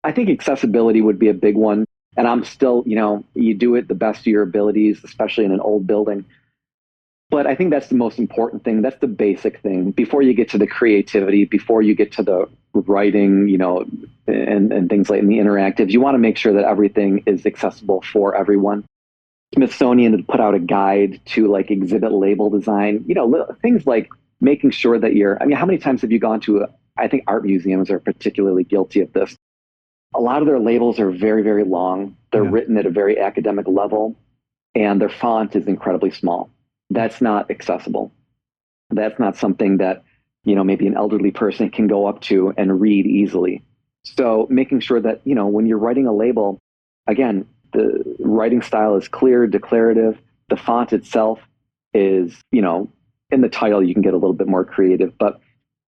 I think accessibility would be a big one. And I'm still, you do it the best of your abilities, especially in an old building. But I think that's the most important thing. That's the basic thing. Before you get to the creativity, before you get to the writing, and things like in the interactive, you want to make sure that everything is accessible for everyone. Smithsonian had put out a guide to like exhibit label design, things like making sure that how many times have you gone to I think art museums are particularly guilty of this. A lot of their labels are very, very long. They're written at a very academic level, and their font is incredibly small. That's not accessible. That's not something that, maybe an elderly person can go up to and read easily. So making sure that, when you're writing a label, again, the writing style is clear, declarative. The font itself is, in the title, you can get a little bit more creative, but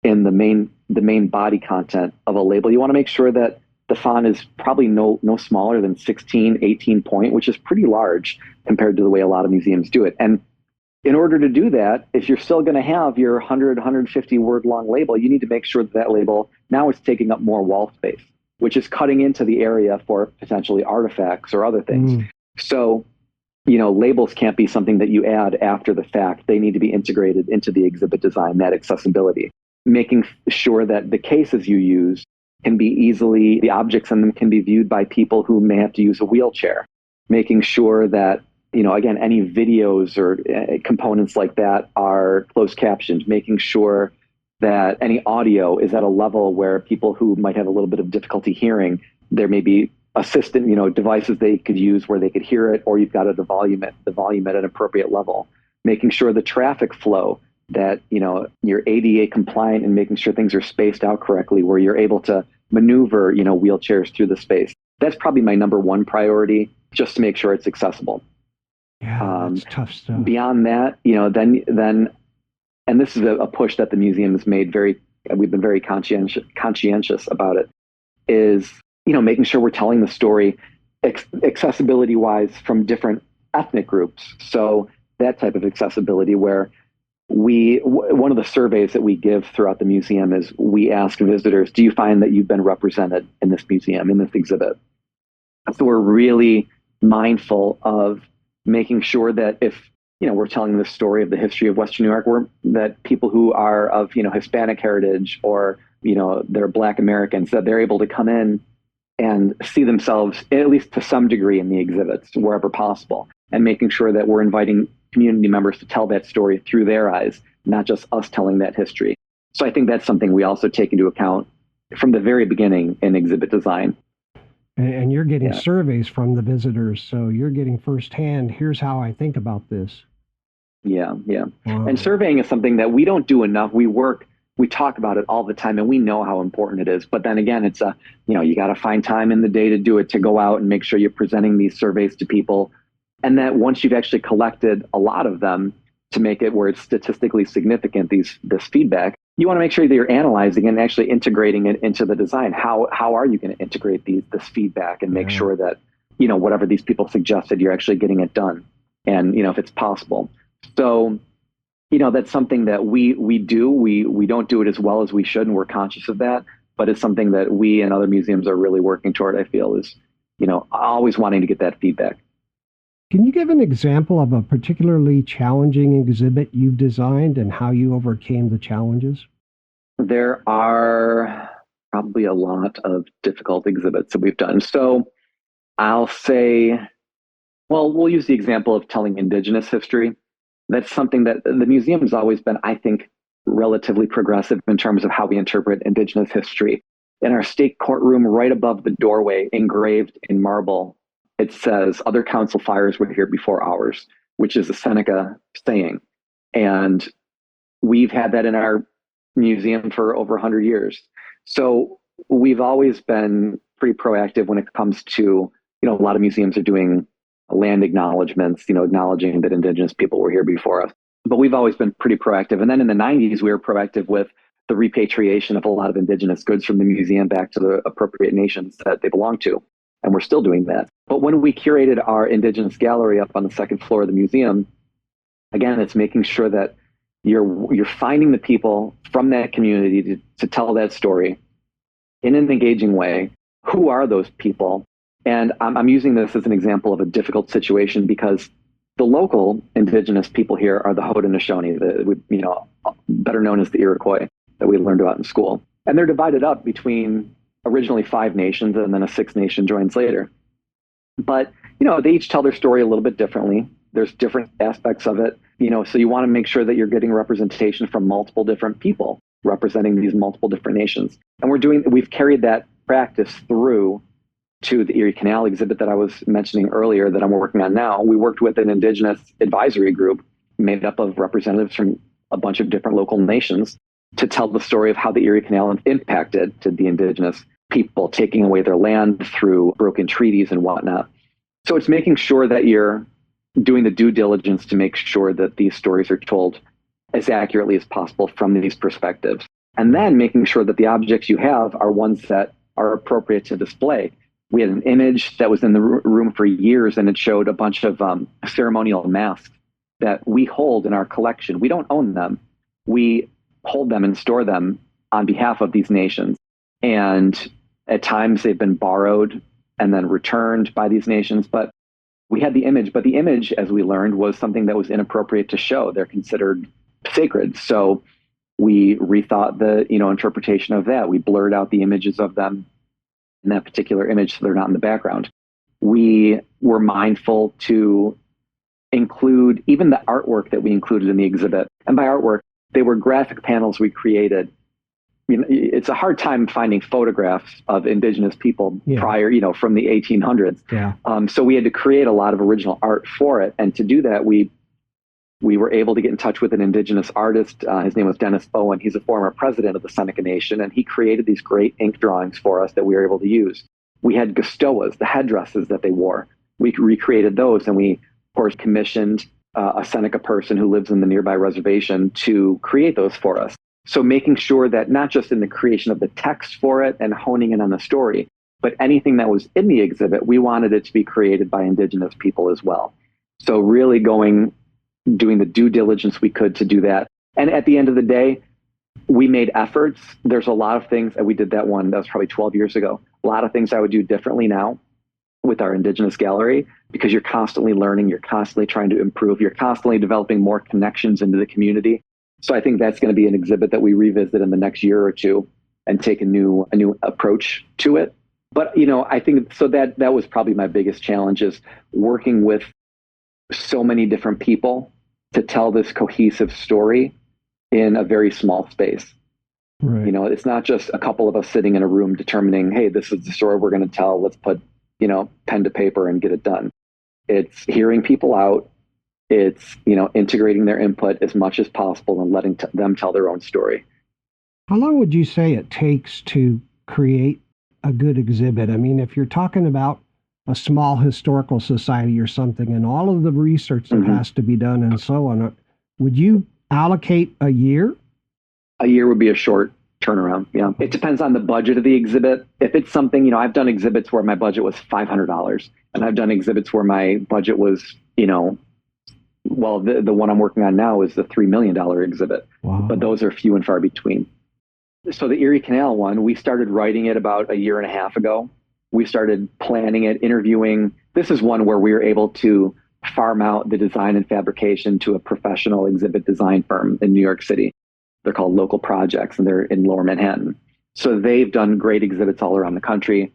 in the main body content of a label, you want to make sure that the font is probably no smaller than 16, 18 point, which is pretty large compared to the way a lot of museums do it. And in order to do that, if you're still going to have your 100, 150 word long label, you need to make sure that label now is taking up more wall space, which is cutting into the area for potentially artifacts or other things. So, labels can't be something that you add after the fact. They need to be integrated into the exhibit design, that accessibility, making sure that the cases you use can be the objects in them can be viewed by people who may have to use a wheelchair, making sure that, again, any videos or components like that are closed captioned, making sure that any audio is at a level where people who might have a little bit of difficulty hearing, there may be assistant, devices they could use where they could hear it, or you've got the volume at an appropriate level, making sure the traffic flow that, you're ADA compliant and making sure things are spaced out correctly where you're able to maneuver, wheelchairs through the space. That's probably my number one priority, just to make sure it's accessible. Yeah, that's tough stuff. Beyond that, then, and this is a push that the museum has made we've been very conscientious about it, is, making sure we're telling the story accessibility wise from different ethnic groups. So that type of accessibility where one of the surveys that we give throughout the museum is we ask visitors, do you find that you've been represented in this museum, in this exhibit? So we're really mindful of making sure that if, we're telling the story of the history of Western New York, that people who are of, Hispanic heritage or, they're Black Americans, that they're able to come in and see themselves, at least to some degree, in the exhibits wherever possible, and making sure that we're inviting community members to tell that story through their eyes, not just us telling that history. So I think that's something we also take into account from the very beginning in exhibit design. And you're getting surveys from the visitors, so you're getting firsthand, here's how I think about this. Yeah, yeah. Wow. And surveying is something that we don't do enough. We talk about it all the time, and we know how important it is. But then again, it's you got to find time in the day to do it, to go out and make sure you're presenting these surveys to people. And that once you've actually collected a lot of them to make it where it's statistically significant, this feedback, you want to make sure that you're analyzing and actually integrating it into the design. How are you going to integrate this feedback and make sure that, whatever these people suggested, you're actually getting it done. And, if it's possible. So, that's something that we do. We don't do it as well as we should, and we're conscious of that. But it's something that we and other museums are really working toward, I feel, is, always wanting to get that feedback. Can you give an example of a particularly challenging exhibit you've designed and how you overcame the challenges? There are probably a lot of difficult exhibits that we've done. So I'll say, well, we'll use the example of telling Indigenous history. That's something that the museum has always been, I think, relatively progressive in terms of how we interpret Indigenous history. In our state courtroom, right above the doorway, engraved in marble, it says, "Other council fires were here before ours," which is a Seneca saying. And we've had that in our museum for over 100 years. So we've always been pretty proactive when it comes to, a lot of museums are doing land acknowledgements, acknowledging that Indigenous people were here before us. But we've always been pretty proactive. And then in the 90s, we were proactive with the repatriation of a lot of Indigenous goods from the museum back to the appropriate nations that they belong to. And we're still doing that. But when we curated our Indigenous gallery up on the second floor of the museum, again, it's making sure that you're finding the people from that community to tell that story in an engaging way. Who are those people? And I'm using this as an example of a difficult situation because the local Indigenous people here are the Haudenosaunee, better known as the Iroquois, that we learned about in school. And they're divided up between originally 5 nations, and then a 6th nation joins later. But, they each tell their story a little bit differently. There's different aspects of it, so you want to make sure that you're getting representation from multiple different people representing these multiple different nations. And we've carried that practice through to the Erie Canal exhibit that I was mentioning earlier that I'm working on now. We worked with an Indigenous advisory group made up of representatives from a bunch of different local nations to tell the story of how the Erie Canal impacted to the Indigenous people, taking away their land through broken treaties and whatnot. So it's making sure that you're doing the due diligence to make sure that these stories are told as accurately as possible from these perspectives. And then making sure that the objects you have are ones that are appropriate to display. We had an image that was in the room for years, and it showed a bunch of ceremonial masks that we hold in our collection. We don't own them. We hold them and store them on behalf of these nations. And at times they've been borrowed and then returned by these nations. But we had the image, but the image, as we learned, was something that was inappropriate to show. They're considered sacred. So we rethought the interpretation of that. We blurred out the images of them in that particular image so they're not in the background. We were mindful to include even the artwork that we included in the exhibit. And by artwork, they were graphic panels we created. It's a hard time finding photographs of Indigenous people prior, from the 1800s. Yeah. So we had to create a lot of original art for it. And to do that, we were able to get in touch with an Indigenous artist. His name was Dennis Bowen. He's a former president of the Seneca Nation, and he created these great ink drawings for us that we were able to use. We had gastoas, the headdresses that they wore. We recreated those, and we, of course, commissioned a Seneca person who lives in the nearby reservation to create those for us. So making sure that not just in the creation of the text for it and honing in on the story, but anything that was in the exhibit, we wanted it to be created by Indigenous people as well. So really doing the due diligence we could to do that. And at the end of the day, we made efforts. There's a lot of things, and we did that one, that was probably 12 years ago. A lot of things I would do differently now with our Indigenous gallery, because you're constantly learning, you're constantly trying to improve, you're constantly developing more connections into the community. So I think that's going to be an exhibit that we revisit in the next year or two and take a new approach to it. But, I think so that was probably my biggest challenge, is working with so many different people to tell this cohesive story in a very small space. Right. It's not just a couple of us sitting in a room determining, hey, this is the story we're going to tell. Let's put, pen to paper and get it done. It's hearing people out, It's, integrating their input as much as possible and letting them tell their own story. How long would you say it takes to create a good exhibit? I mean, if you're talking about a small historical society or something and all of the research that has to be done and so on, would you allocate a year? A year would be a short turnaround. Yeah. It depends on the budget of the exhibit. If it's something, I've done exhibits where my budget was $500, and I've done exhibits where my budget was, well, the one I'm working on now is the $3 million exhibit. Wow. But those are few and far between. So the Erie Canal one, we started writing it about a year and a half ago. We started planning it, interviewing. This is one where we were able to farm out the design and fabrication to a professional exhibit design firm in New York City. They're called Local Projects, and they're in Lower Manhattan. So they've done great exhibits all around the country.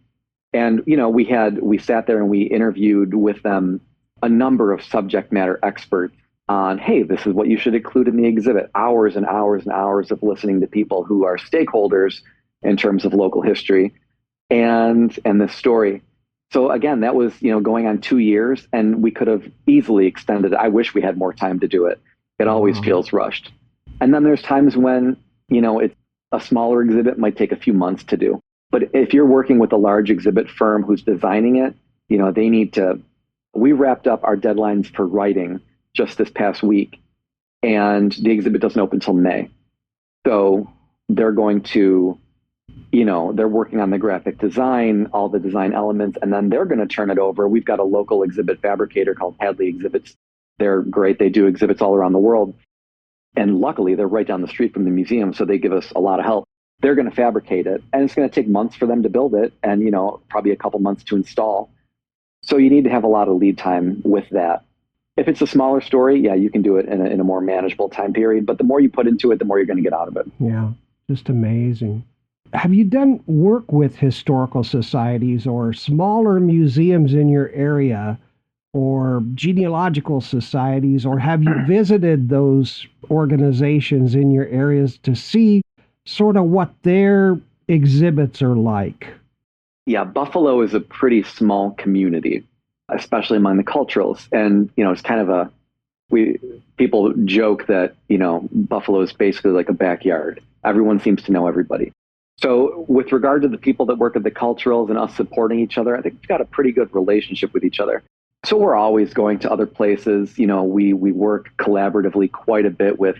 And, we sat there and we interviewed with them a number of subject matter experts on, hey, this is what you should include in the exhibit. Hours and hours and hours of listening to people who are stakeholders in terms of local history and this story. So again, that was, going on 2 years, and we could have easily extended it. I wish we had more time to do it. It always feels rushed. And then there's times when, it's a smaller exhibit might take a few months to do. But if you're working with a large exhibit firm who's designing it, they need to. We wrapped up our deadlines for writing just this past week, and the exhibit doesn't open until May. So they're going to, they're working on the graphic design, all the design elements, and then they're going to turn it over. We've got a local exhibit fabricator called Hadley Exhibits. They're great. They do exhibits all around the world. And luckily, they're right down the street from the museum, so they give us a lot of help. They're going to fabricate it, and it's going to take months for them to build it, and probably a couple months to install. So you need to have a lot of lead time with that. If it's a smaller story, yeah, you can do it in a more manageable time period. But the more you put into it, the more you're going to get out of it. Yeah, just amazing. Have you done work with historical societies or smaller museums in your area, or genealogical societies, or have you visited those organizations in your areas to see sort of what their exhibits are like? Yeah, Buffalo is a pretty small community, especially among the culturals. And, it's kind of people joke that, Buffalo is basically like a backyard. Everyone seems to know everybody. So with regard to the people that work at the culturals and us supporting each other, I think we've got a pretty good relationship with each other. So we're always going to other places. We work collaboratively quite a bit with,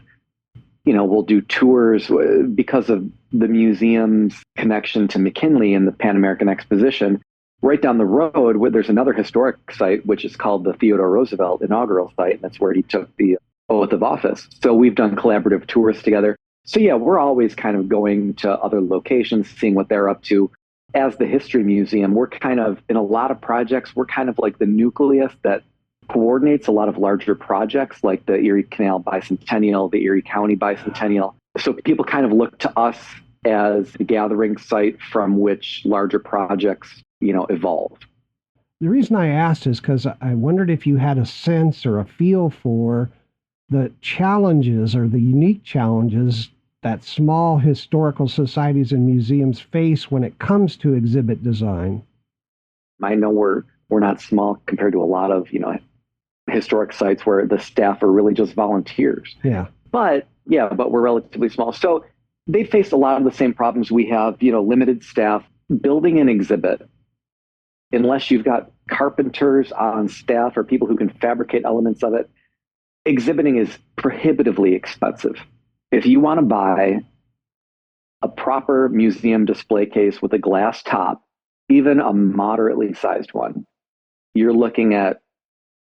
we'll do tours because of the museum's connection to McKinley and the Pan American Exposition. Right down the road, where there's another historic site, which is called the Theodore Roosevelt inaugural site. And that's where he took the oath of office. So we've done collaborative tours together. So yeah, we're always kind of going to other locations, seeing what they're up to. As the History Museum, we're kind of, in a lot of projects, we're kind of like the nucleus that coordinates a lot of larger projects like the Erie Canal Bicentennial, the Erie County Bicentennial. So people kind of look to us as the gathering site from which larger projects, evolve. The reason I asked is because I wondered if you had a sense or a feel for the challenges or the unique challenges that small historical societies and museums face when it comes to exhibit design. I know we're not small compared to a lot of, historic sites where the staff are really just volunteers. Yeah. But we're relatively small. So they face a lot of the same problems we have, limited staff. Building an exhibit, unless you've got carpenters on staff or people who can fabricate elements of it, exhibiting is prohibitively expensive. If you want to buy a proper museum display case with a glass top, even a moderately sized one, you're looking at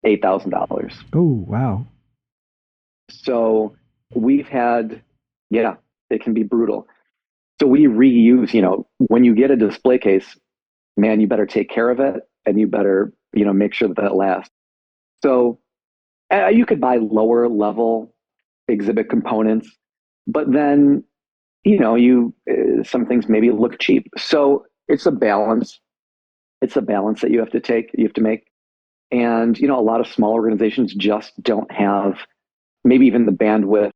$8,000. Oh, wow. So we've had, it can be brutal. So we reuse, when you get a display case, man, you better take care of it, and you better, make sure that lasts. So you could buy lower level exhibit components, but then, some things maybe look cheap. So it's a balance. It's a balance that you have to make. And, a lot of small organizations just don't have maybe even the bandwidth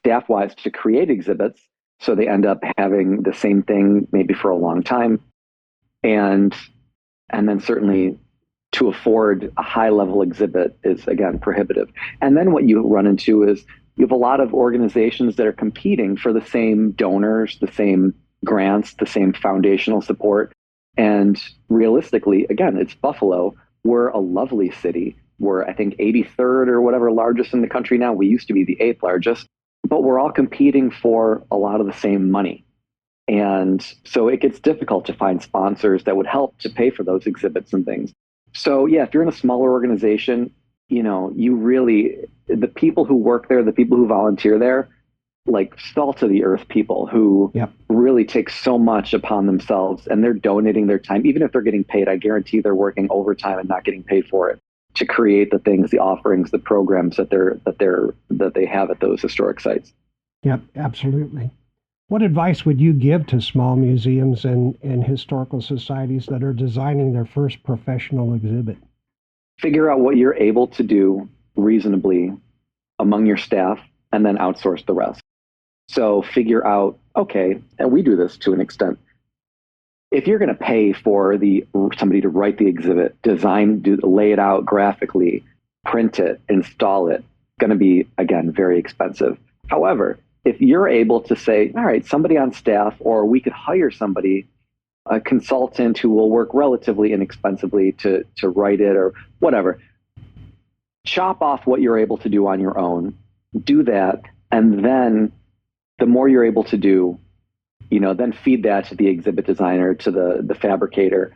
staff-wise to create exhibits. So they end up having the same thing maybe for a long time. And then certainly to afford a high level exhibit is, again, prohibitive. And then what you run into is you have a lot of organizations that are competing for the same donors, the same grants, the same foundational support. And realistically, again, it's Buffalo. We're a lovely city. We're, I think, 83rd or whatever largest in the country now. We used to be the 8th largest, but we're all competing for a lot of the same money. And so it gets difficult to find sponsors that would help to pay for those exhibits and things. So yeah, if you're in a smaller organization, you really, the people who work there, the people who volunteer there, like salt of the earth people who really take so much upon themselves, and they're donating their time, even if they're getting paid. I guarantee they're working overtime and not getting paid for it to create the things, the offerings, the programs that they have at those historic sites. Yep, absolutely. What advice would you give to small museums and historical societies that are designing their first professional exhibit? Figure out what you're able to do reasonably among your staff and then outsource the rest. So figure out, okay, and we do this to an extent. If you're going to pay for somebody to write the exhibit, lay it out graphically, print it, install it, going to be, again, very expensive. However, if you're able to say, all right, somebody on staff, or we could hire somebody, a consultant who will work relatively inexpensively to write it or whatever, chop off what you're able to do on your own, do that, and then the more you're able to do, then feed that to the exhibit designer, to the fabricator,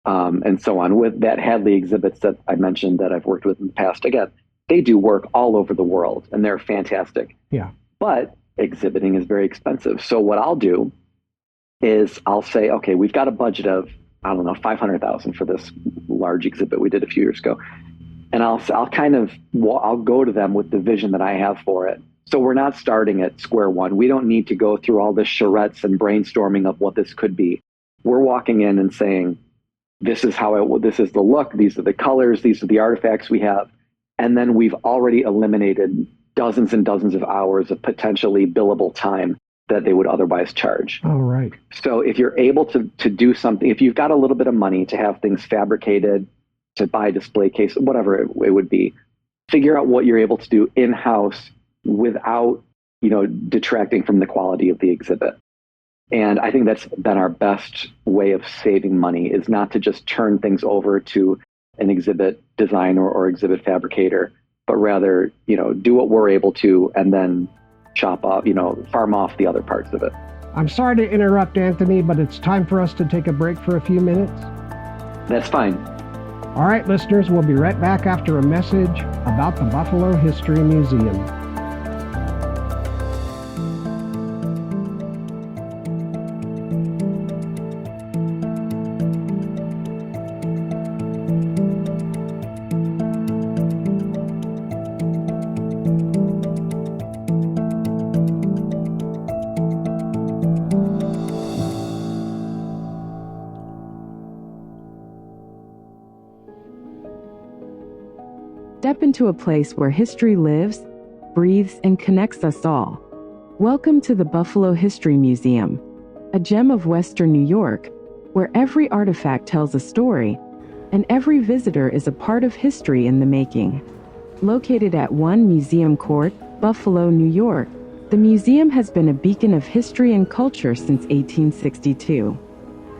and so on. With that Hadley exhibits that I mentioned that I've worked with in the past, again, they do work all over the world, and they're fantastic. Yeah. But exhibiting is very expensive. So what I'll do is I'll say, okay, we've got a budget of, I don't know, $500,000 for this large exhibit we did a few years ago. And I'll go to them with the vision that I have for it. So we're not starting at square one. We don't need to go through all the charrettes and brainstorming of what this could be. We're walking in and saying, this is this is the look, these are the colors, these are the artifacts we have. And then we've already eliminated dozens and dozens of hours of potentially billable time that they would otherwise charge. All right. So if you're able to do something, if you've got a little bit of money to have things fabricated, to buy a display case, whatever it would be, figure out what you're able to do in-house without, detracting from the quality of the exhibit. And I think that's been our best way of saving money, is not to just turn things over to an exhibit designer or exhibit fabricator, but rather, do what we're able to and then chop off, farm off the other parts of it. I'm sorry to interrupt, Anthony, but it's time for us to take a break for a few minutes. That's fine. All right, listeners, we'll be right back after a message about the Buffalo History Museum. Step into a place where history lives, breathes, and connects us all. Welcome to the Buffalo History Museum, a gem of Western New York, where every artifact tells a story, and every visitor is a part of history in the making. Located at 1 Museum Court, Buffalo, New York, the museum has been a beacon of history and culture since 1862.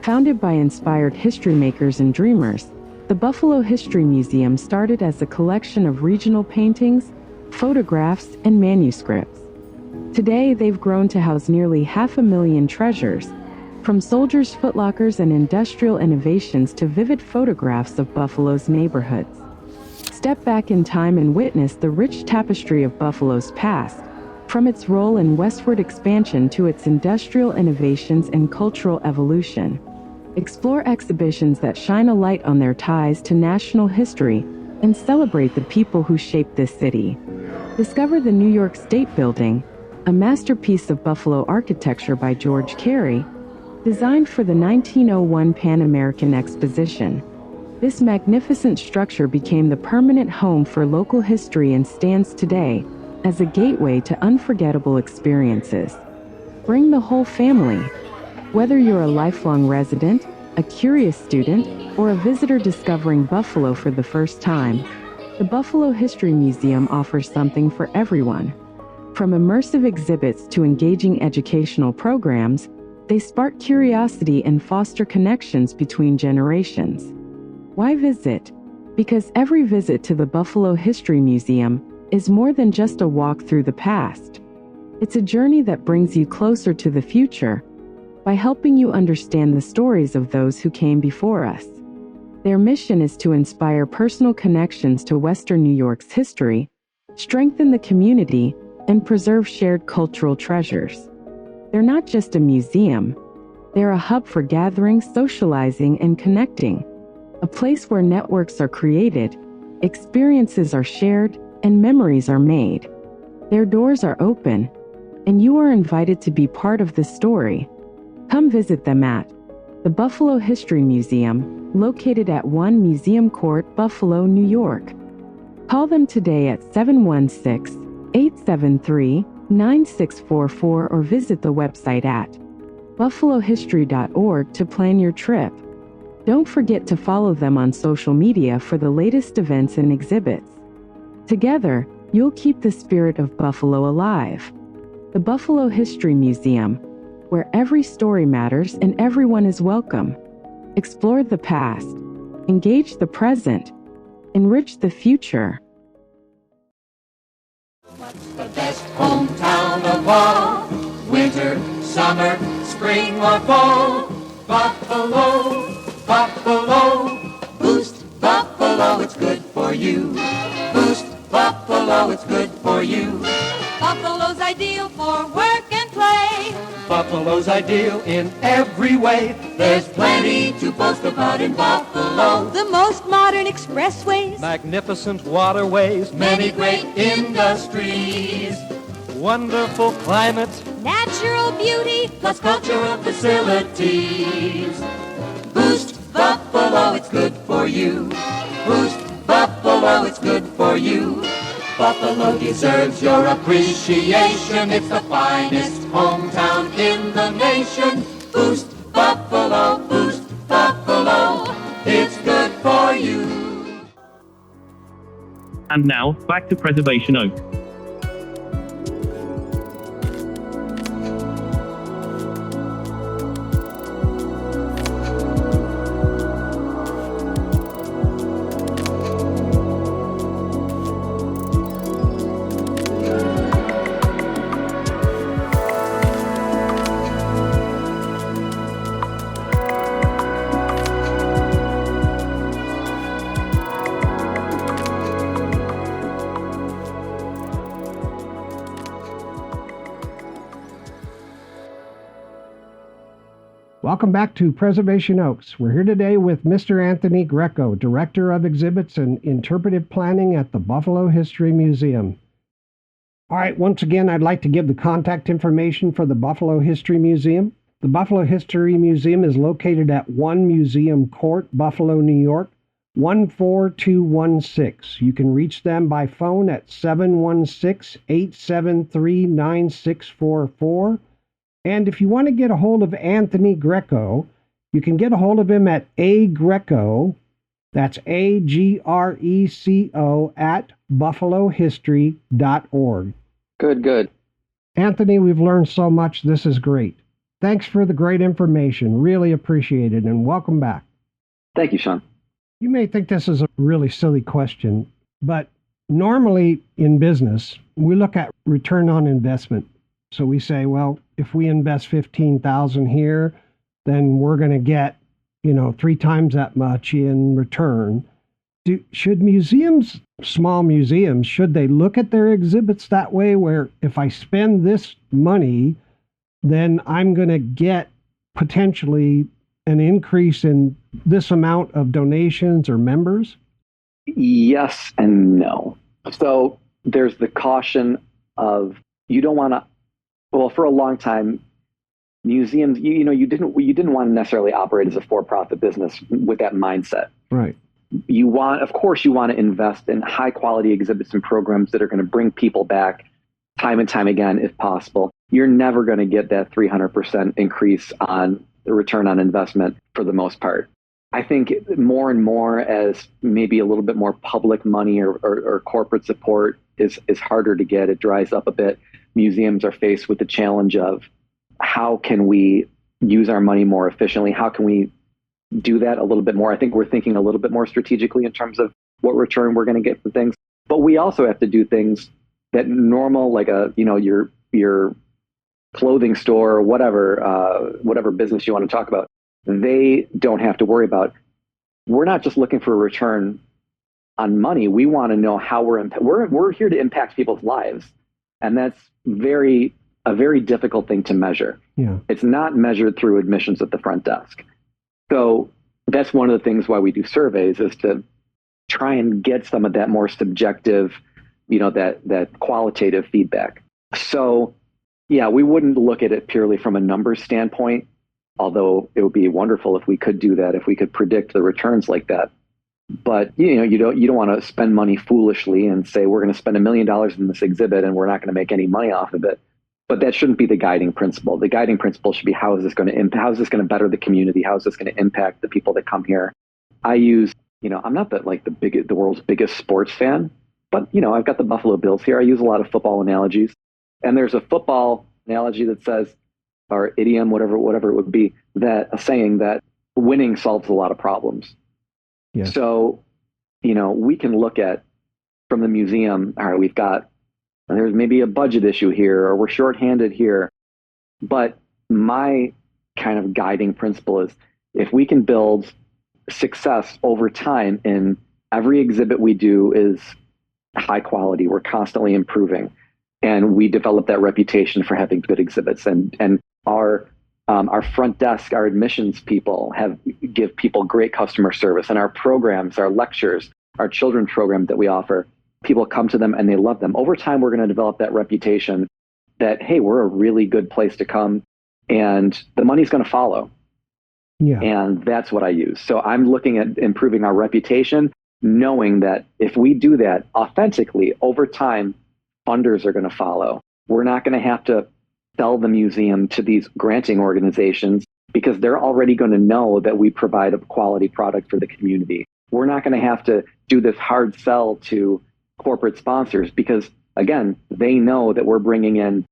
Founded by inspired history makers and dreamers, the Buffalo History Museum started as a collection of regional paintings, photographs, and manuscripts. Today, they've grown to house nearly 500,000 treasures, from soldiers' footlockers and industrial innovations to vivid photographs of Buffalo's neighborhoods. Step back in time and witness the rich tapestry of Buffalo's past, from its role in westward expansion to its industrial innovations and cultural evolution. Explore exhibitions that shine a light on their ties to national history and celebrate the people who shaped this city. Discover the New York State Building, a masterpiece of Buffalo architecture by George Carey, designed for the 1901 Pan American Exposition. This magnificent structure became the permanent home for local history and stands today as a gateway to unforgettable experiences. Bring the whole family. Whether you're a lifelong resident, a curious student, or a visitor discovering Buffalo for the first time, the Buffalo History Museum offers something for everyone. From immersive exhibits to engaging educational programs, they spark curiosity and foster connections between generations. Why visit? Because every visit to the Buffalo History Museum is more than just a walk through the past. It's a journey that brings you closer to the future by helping you understand the stories of those who came before us. Their mission is to inspire personal connections to Western New York's history, strengthen the community, and preserve shared cultural treasures. They're not just a museum, they're a hub for gathering, socializing, and connecting, a place where networks are created, experiences are shared, and memories are made. Their doors are open, and you are invited to be part of the story. Come visit them at the Buffalo History Museum, located at 1 Museum Court, Buffalo, New York. Call them today at 716-873-9644 or visit the website at buffalohistory.org to plan your trip. Don't forget to follow them on social media for the latest events and exhibits. Together, you'll keep the spirit of Buffalo alive. The Buffalo History Museum, where every story matters and everyone is welcome. Explore the past, engage the present, enrich the future. What's the best hometown of all? Winter, summer, spring, or fall? Buffalo, Buffalo, boost Buffalo, it's good for you. Boost Buffalo, it's good for you. Buffalo's ideal for work and play. Buffalo's ideal in every way. There's plenty to boast about in Buffalo. The most modern expressways, Magnificent waterways, many great industries, wonderful climate, natural beauty, plus cultural facilities. Boost Buffalo, it's good for you. Boost Buffalo, it's good for you. Buffalo deserves your appreciation. It's the finest hometown in the nation. Boost Buffalo, it's good for you. And now, back to Preservation Oak. Welcome back to Preservation Oaks. We're here today with Mr. Anthony Greco, Director of Exhibits and Interpretive Planning at the Buffalo History Museum. All right, once again, I'd like to give the contact information for the Buffalo History Museum. The Buffalo History Museum is located at 1 Museum Court, Buffalo, New York, 14216. You can reach them by phone at 716-873-9644. And if you want to get a hold of Anthony Greco, you can get a hold of him at Greco, that's Agreco, at buffalohistory.org. Good. Anthony, we've learned so much. This is great. Thanks for the great information. Really appreciate it, and welcome back. Thank you, Sean. You may think this is a really silly question, but normally in business, we look at return on investment. So we say, well, if we invest $15,000 here, then we're going to get, 3 times that much in return. Should museums, small museums, should they look at their exhibits that way, where if I spend this money, then I'm going to get potentially an increase in this amount of donations or members? Yes and no. So there's the caution of you don't want to. Well, for a long time, museums, you didn't want to necessarily operate as a for-profit business with that mindset. Right. Of course, you want to invest in high-quality exhibits and programs that are going to bring people back time and time again, if possible. You're never going to get that 300% increase on the return on investment for the most part. I think more and more as maybe a little bit more public money or corporate support is harder to get. It dries up a bit. Museums are faced with the challenge of how can we use our money more efficiently? How can we do that a little bit more? I think we're thinking a little bit more strategically in terms of what return we're going to get for things. But we also have to do things that normal, like your clothing store or whatever business you want to talk about, they don't have to worry about. We're not just looking for a return on money. We want to know how we're here to impact people's lives, and that's a very difficult thing to measure. Yeah. It's not measured through admissions at the front desk. So that's one of the things why we do surveys, is to try and get some of that more subjective, that qualitative feedback. So yeah, we wouldn't look at it purely from a numbers standpoint, although it would be wonderful if we could do that, if we could predict the returns like that. But you don't want to spend money foolishly and say we're going to spend $1 million in this exhibit and we're not going to make any money off of it. But that shouldn't be the guiding principle. The guiding principle should be, how is this going to better the community? How is this going to impact the people that come here? I use, I'm not the world's biggest sports fan, but I've got the Buffalo Bills here. I use a lot of football analogies, and there's a football analogy that says, or idiom, whatever it would be, that a saying that winning solves a lot of problems. Yeah. So, we can look at from the museum, all right, there's maybe a budget issue here, or we're shorthanded here. But my kind of guiding principle is, if we can build success over time in every exhibit we do is high quality, we're constantly improving, and we develop that reputation for having good exhibits, and our front desk, our admissions people give people great customer service, and our programs, our lectures, our children's program that we offer, people come to them and they love them. Over time, we're going to develop that reputation that, hey, we're a really good place to come, and the money's going to follow. Yeah. And that's what I use. So I'm looking at improving our reputation, knowing that if we do that authentically, over time, funders are going to follow. We're not going to have to sell the museum to these granting organizations, because they're already going to know that we provide a quality product for the community. We're not going to have to do this hard sell to corporate sponsors, because again, they know that we're bringing in,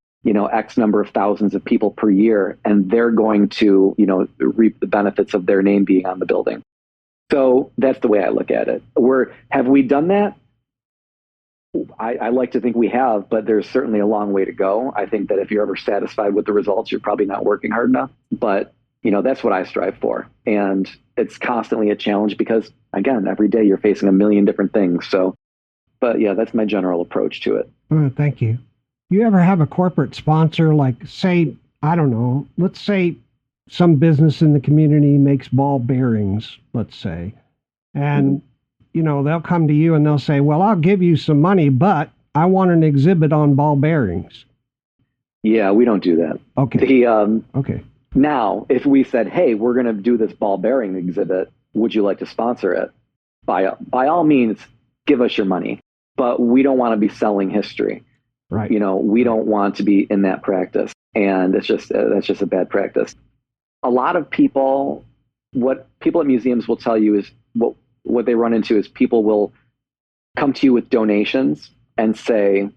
X number of thousands of people per year, and they're going to, reap the benefits of their name being on the building. So that's the way I look at it. Have we done that? I like to think we have, but there's certainly a long way to go. I think that if you're ever satisfied with the results, you're probably not working hard enough. But, that's what I strive for. And it's constantly a challenge, because again, every day you're facing a million different things. So, but yeah, that's my general approach to it. Thank you. You ever have a corporate sponsor, like, say, I don't know, let's say some business in the community makes ball bearings, let's say, and they'll come to you and they'll say, well, I'll give you some money, but I want an exhibit on ball bearings. Yeah, we don't do that. Okay. Okay. Now, if we said, hey, we're going to do this ball bearing exhibit, would you like to sponsor it? By all means, give us your money, but we don't want to be selling history. Right. We don't want to be in that practice. And that's just a bad practice. A lot of people, what people at museums will tell you is what they run into is people will come to you with donations and say,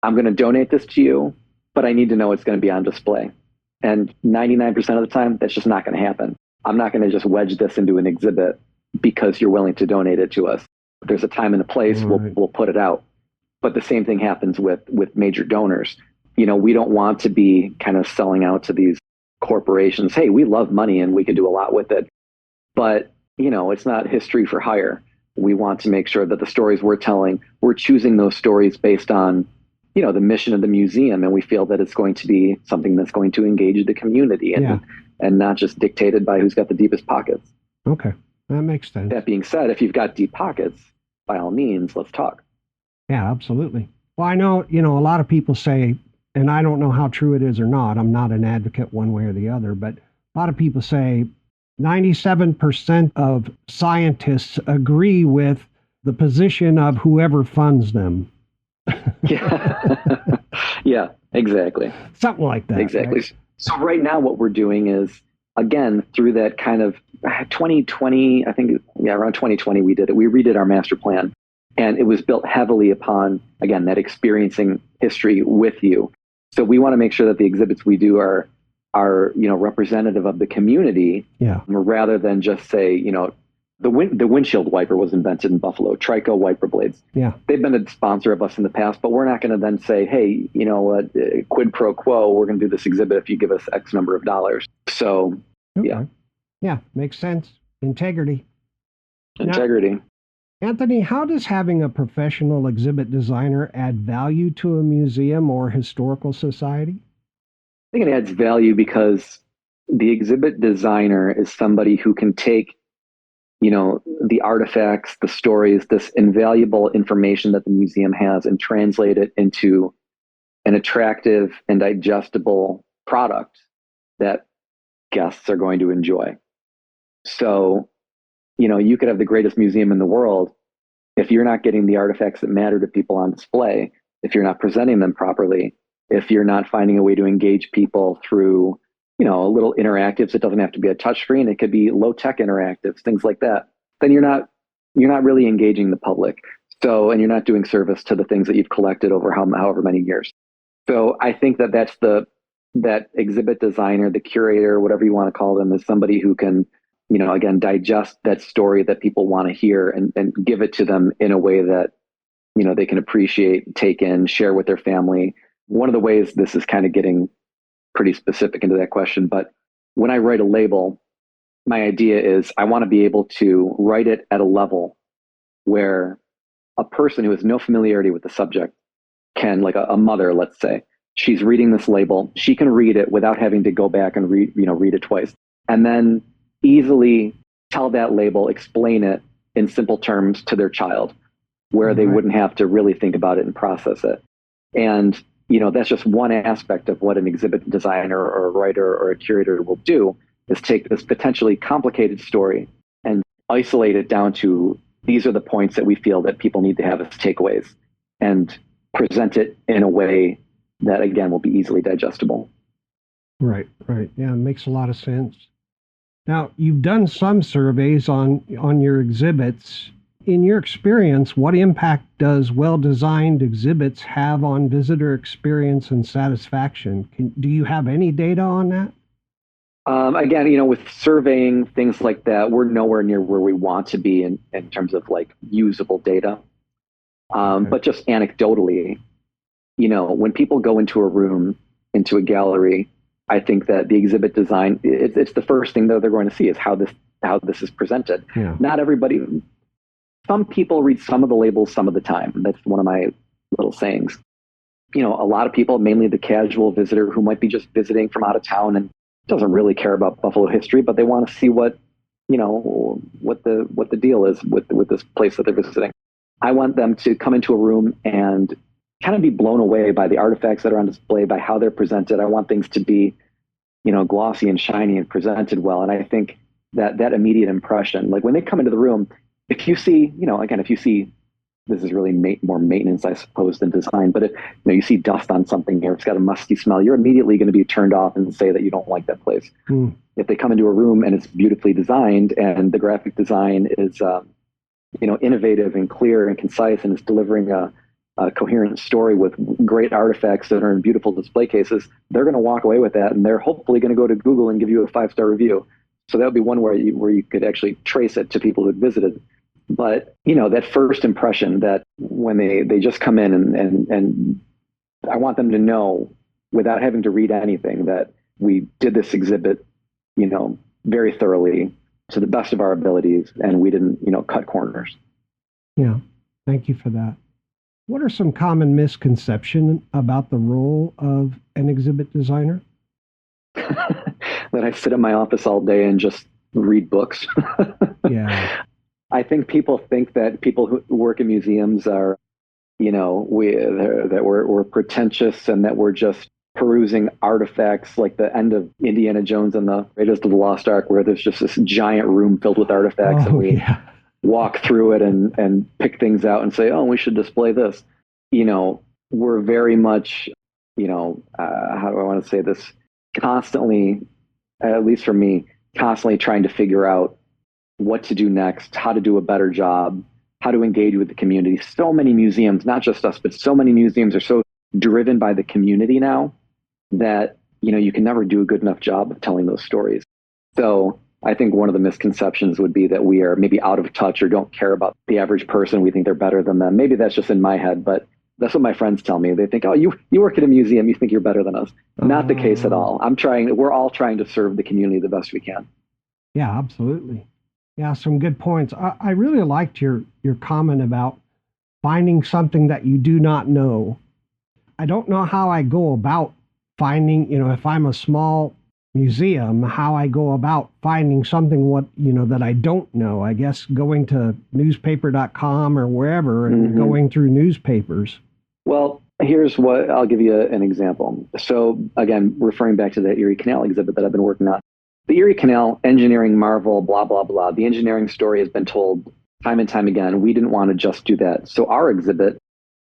I'm going to donate this to you, but I need to know it's going to be on display. And 99% of the time, that's just not going to happen. I'm not going to just wedge this into an exhibit because you're willing to donate it to us. There's a time and a place, right. We'll put it out. But the same thing happens with major donors. We don't want to be kind of selling out to these corporations. Hey, we love money and we could do a lot with it. But it's not history for hire. We want to make sure that the stories we're telling, we're choosing those stories based on, the mission of the museum. And we feel that it's going to be something that's going to engage the community and not just dictated by who's got the deepest pockets. Okay. That makes sense. That being said, if you've got deep pockets, by all means, let's talk. Yeah, absolutely. Well, I know, a lot of people say, and I don't know how true it is or not, I'm not an advocate one way or the other, but a lot of people say 97% of scientists agree with the position of whoever funds them. Yeah, exactly. Something like that. Exactly. Right? So right now what we're doing is again, through that kind of 2020, I think, yeah, around 2020, we did it. We redid our master plan, and it was built heavily upon, again, that experiencing history with you. So we want to make sure that the exhibits we do are representative of the community, rather than just say, the windshield wiper was invented in Buffalo, Trico wiper blades. Yeah. They've been a sponsor of us in the past, but we're not going to then say, hey, quid pro quo, we're going to do this exhibit if you give us X number of dollars. So, okay. Yeah, makes sense. Integrity. Integrity. Now, Anthony, how does having a professional exhibit designer add value to a museum or historical society? I think it adds value because the exhibit designer is somebody who can take the artifacts, the stories, this invaluable information that the museum has, and translate it into an attractive and digestible product that guests are going to enjoy. So, you could have the greatest museum in the world. If you're not getting the artifacts that matter to people on display, if you're not presenting them properly, if you're not finding a way to engage people through little interactives, it doesn't have to be a touch screen. It could be low tech interactives, things like that. Then you're not really engaging the public. So, and you're not doing service to the things that you've collected over however many years. So I think that's that exhibit designer, the curator, whatever you want to call them, is somebody who can, again, digest that story that people want to hear and give it to them in a way that, they can appreciate, take in, share with their family. One of the ways, this is kind of getting pretty specific into that question, but when I write a label, my idea is I want to be able to write it at a level where a person who has no familiarity with the subject can, like a mother, let's say, she's reading this label, she can read it without having to go back and read it twice, and then easily tell that label, explain it in simple terms to their child, where they wouldn't have to really think about it and process it. And that's just one aspect of what an exhibit designer or a writer or a curator will do, is take this potentially complicated story and isolate it down to, these are the points that we feel that people need to have as takeaways, and present it in a way that, again, will be easily digestible. Right. Yeah, it makes a lot of sense. Now, you've done some surveys on your exhibits. In your experience, what impact does well-designed exhibits have on visitor experience and satisfaction? Do you have any data on that? Again, with surveying, things like that, we're nowhere near where we want to be in terms of like usable data. But just anecdotally, when people go into a room, into a gallery, I think that the exhibit design, it's the first thing that they're going to see is how this is presented. Yeah. Not everybody. Some people read some of the labels some of the time. That's one of my little sayings. A lot of people, mainly the casual visitor who might be just visiting from out of town and doesn't really care about Buffalo history, but they want to see what the deal is with this place that they're visiting. I want them to come into a room and kind of be blown away by the artifacts that are on display, by how they're presented. I want things to be, glossy and shiny and presented well. And I think that immediate impression, like when they come into the room, if you see, this is really more maintenance, I suppose, than design, but if you see dust on something here, it's got a musty smell, you're immediately going to be turned off and say that you don't like that place. If they come into a room and it's beautifully designed and the graphic design is, innovative and clear and concise, and it's delivering a coherent story with great artifacts that are in beautiful display cases, they're going to walk away with that, and they're hopefully going to go to Google and give you a 5-star review. So that would be one where you could actually trace it to people who had visited. But, that first impression, that when they just come in and I want them to know, without having to read anything, that we did this exhibit, very thoroughly to the best of our abilities, and we didn't, cut corners. Yeah. Thank you for that. What are some common misconceptions about the role of an exhibit designer? That I sit in my office all day and just read books. Yeah. I think people think that people who work in museums are, that we're pretentious and that we're just perusing artifacts, like the end of Indiana Jones and the Raiders of the Lost Ark, where there's just this giant room filled with artifacts, and we walk through it and pick things out and say, oh, we should display this. We're very much, how do I want to say this? Constantly at least for me, constantly trying to figure out what to do next, how to do a better job, how to engage with the community. So many museums, not just us, but so many museums are so driven by the community now that, you can never do a good enough job of telling those stories. So I think one of the misconceptions would be that we are maybe out of touch or don't care about the average person. We think they're better than them. Maybe that's just in my head, but that's what my friends tell me. They think, oh, you work at a museum, you think you're better than us. Not the case at all. We're all trying to serve the community the best we can. Yeah, absolutely. Yeah, some good points. I really liked your comment about finding something that you do not know. I don't know how I go about finding, if I'm a small museum, how I go about finding something that I don't know. I guess going to newspaper.com or wherever and going through newspapers. Well, here's what I'll give you an example. So again, referring back to the Erie Canal exhibit that I've been working on. The Erie Canal, engineering marvel, blah, blah, blah. The engineering story has been told time and time again. We didn't want to just do that. So our exhibit,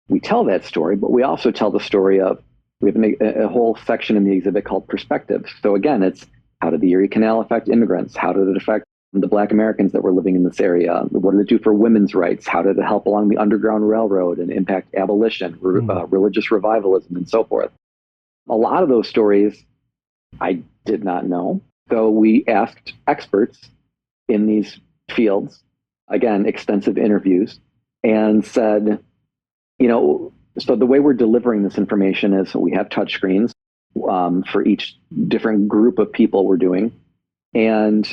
we tell that story, but we also tell the story of, we have a whole section in the exhibit called Perspective. So again, it's how did the Erie Canal affect immigrants? How did it affect the Black Americans that were living in this area? What did it do for women's rights? How did it help along the Underground Railroad and impact abolition, religious revivalism, and so forth? A lot of those stories I did not know. So we asked experts in these fields, again, extensive interviews, and said, so the way we're delivering this information is we have touchscreens for each different group of people we're doing. And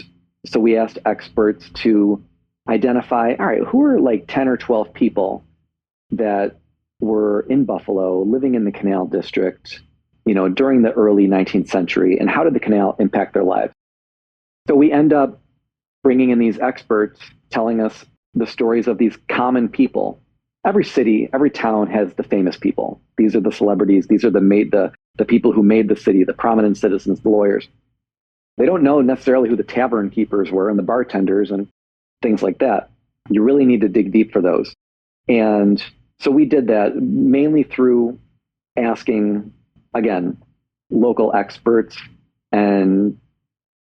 so we asked experts to identify, all right, who are like 10 or 12 people that were in Buffalo, living in the Canal District, during the early 19th century, and how did the canal impact their lives? So we end up bringing in these experts telling us the stories of these common people. Every city, every town has the famous people. These are the celebrities. These are the people who made the city, the prominent citizens, the lawyers. They don't know necessarily who the tavern keepers were and the bartenders and things like that. You really need to dig deep for those. And so we did that mainly through asking, again, local experts and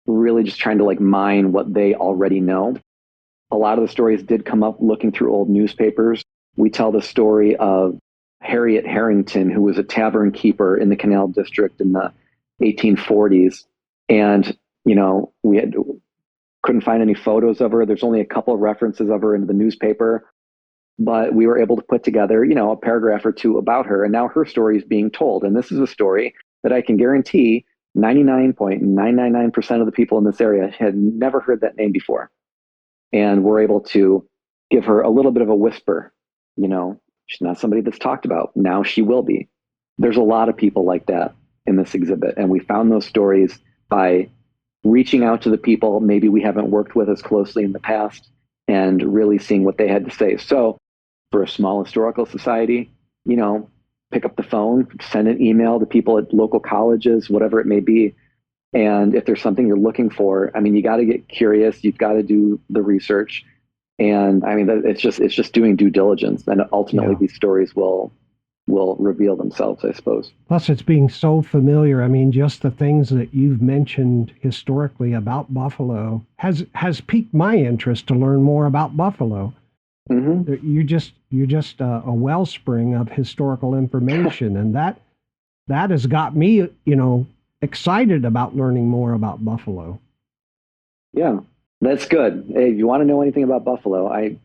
really just trying to mine what they already know. A lot of the stories did come up looking through old newspapers. We tell the story of Harriet Harrington, who was a tavern keeper in the Canal District in the 1840s. And, we couldn't find any photos of her. There's only a couple of references of her in the newspaper. But we were able to put together, a paragraph or two about her. And now her story is being told. And this is a story that I can guarantee 99.999% of the people in this area had never heard that name before. And we're able to give her a little bit of a whisper. She's not somebody that's talked about. Now she will be. There's a lot of people like that in this exhibit. And we found those stories by reaching out to the people maybe we haven't worked with as closely in the past and really seeing what they had to say. So for a small historical society, pick up the phone, send an email to people at local colleges, whatever it may be. And if there's something you're looking for, you got to get curious. You've got to do the research. And it's just doing due diligence, and ultimately these stories will reveal themselves, I suppose. Plus, it's being so familiar. Just the things that you've mentioned historically about Buffalo has piqued my interest to learn more about Buffalo. Mm-hmm. You're just a wellspring of historical information, and that has got me, excited about learning more about Buffalo. Yeah. That's good. Hey, if you want to know anything about Buffalo, I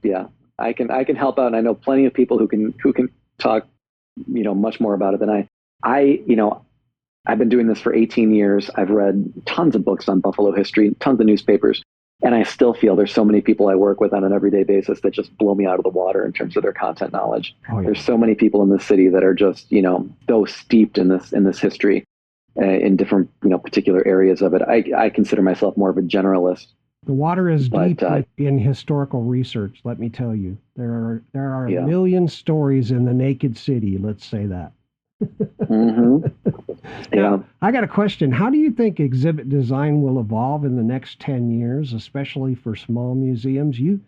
can help out. And I know plenty of people who can talk, much more about it than I. I've been doing this for 18 years. I've read tons of books on Buffalo history, tons of newspapers, and I still feel there's so many people I work with on an everyday basis that just blow me out of the water in terms of their content knowledge. Oh, yeah. There's so many people in this city that are just, so steeped in this history in different, particular areas of it. I consider myself more of a generalist. The water is deep in historical research, let me tell you. There are a million stories in the naked city, let's say that. Mm-hmm. Yeah. Now, I got a question. How do you think exhibit design will evolve in the next 10 years, especially for small museums? You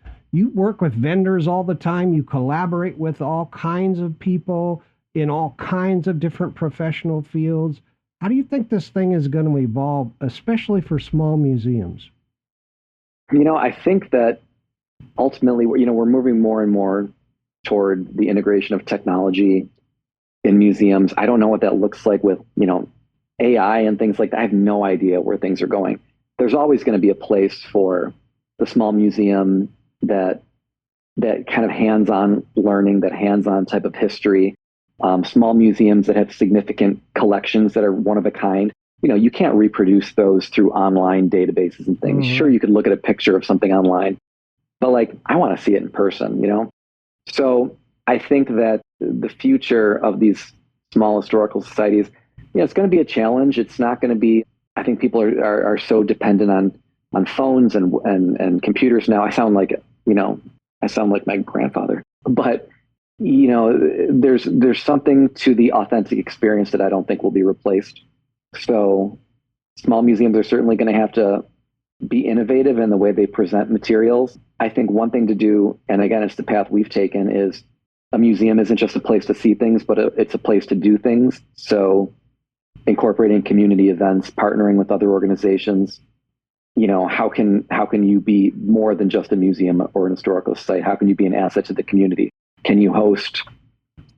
work with vendors all the time. You collaborate with all kinds of people in all kinds of different professional fields. How do you think this thing is going to evolve, especially for small museums? I think that ultimately, we're moving more and more toward the integration of technology in museums. I don't know what that looks like with, AI and things like that. I have no idea where things are going. There's always going to be a place for the small museum that kind of hands-on learning, that hands-on type of history. Small museums that have significant collections that are one of a kind. You can't reproduce those through online databases and things. Sure, you could look at a picture of something online, but I want to see it in person, So I think that the future of these small historical societies, it's going to be a challenge. It's not going to be, I think people are so dependent on phones and computers now. I sound like my grandfather, but there's something to the authentic experience that I don't think will be replaced. So small museums are certainly going to have to be innovative in the way they present materials. I think one thing to do, and again, it's the path we've taken, is a museum isn't just a place to see things, but it's a place to do things. So incorporating community events, partnering with other organizations, how can you be more than just a museum or an historical society? How can you be an asset to the community? Can you host,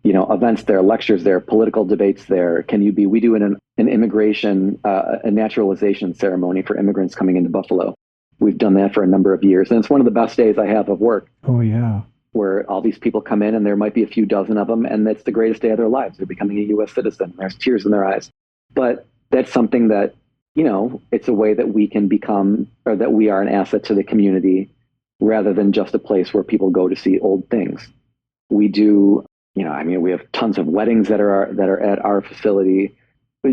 events there, lectures there, political debates there? We do an immigration, a naturalization ceremony for immigrants coming into Buffalo. We've done that for a number of years. And it's one of the best days I have of work. Oh, yeah. Where all these people come in and there might be a few dozen of them, and it's the greatest day of their lives. They're becoming a U.S. citizen. There's tears in their eyes. But that's something that, it's a way that we can become, or that we are an asset to the community rather than just a place where people go to see old things. We do, we have tons of weddings that are at our facility.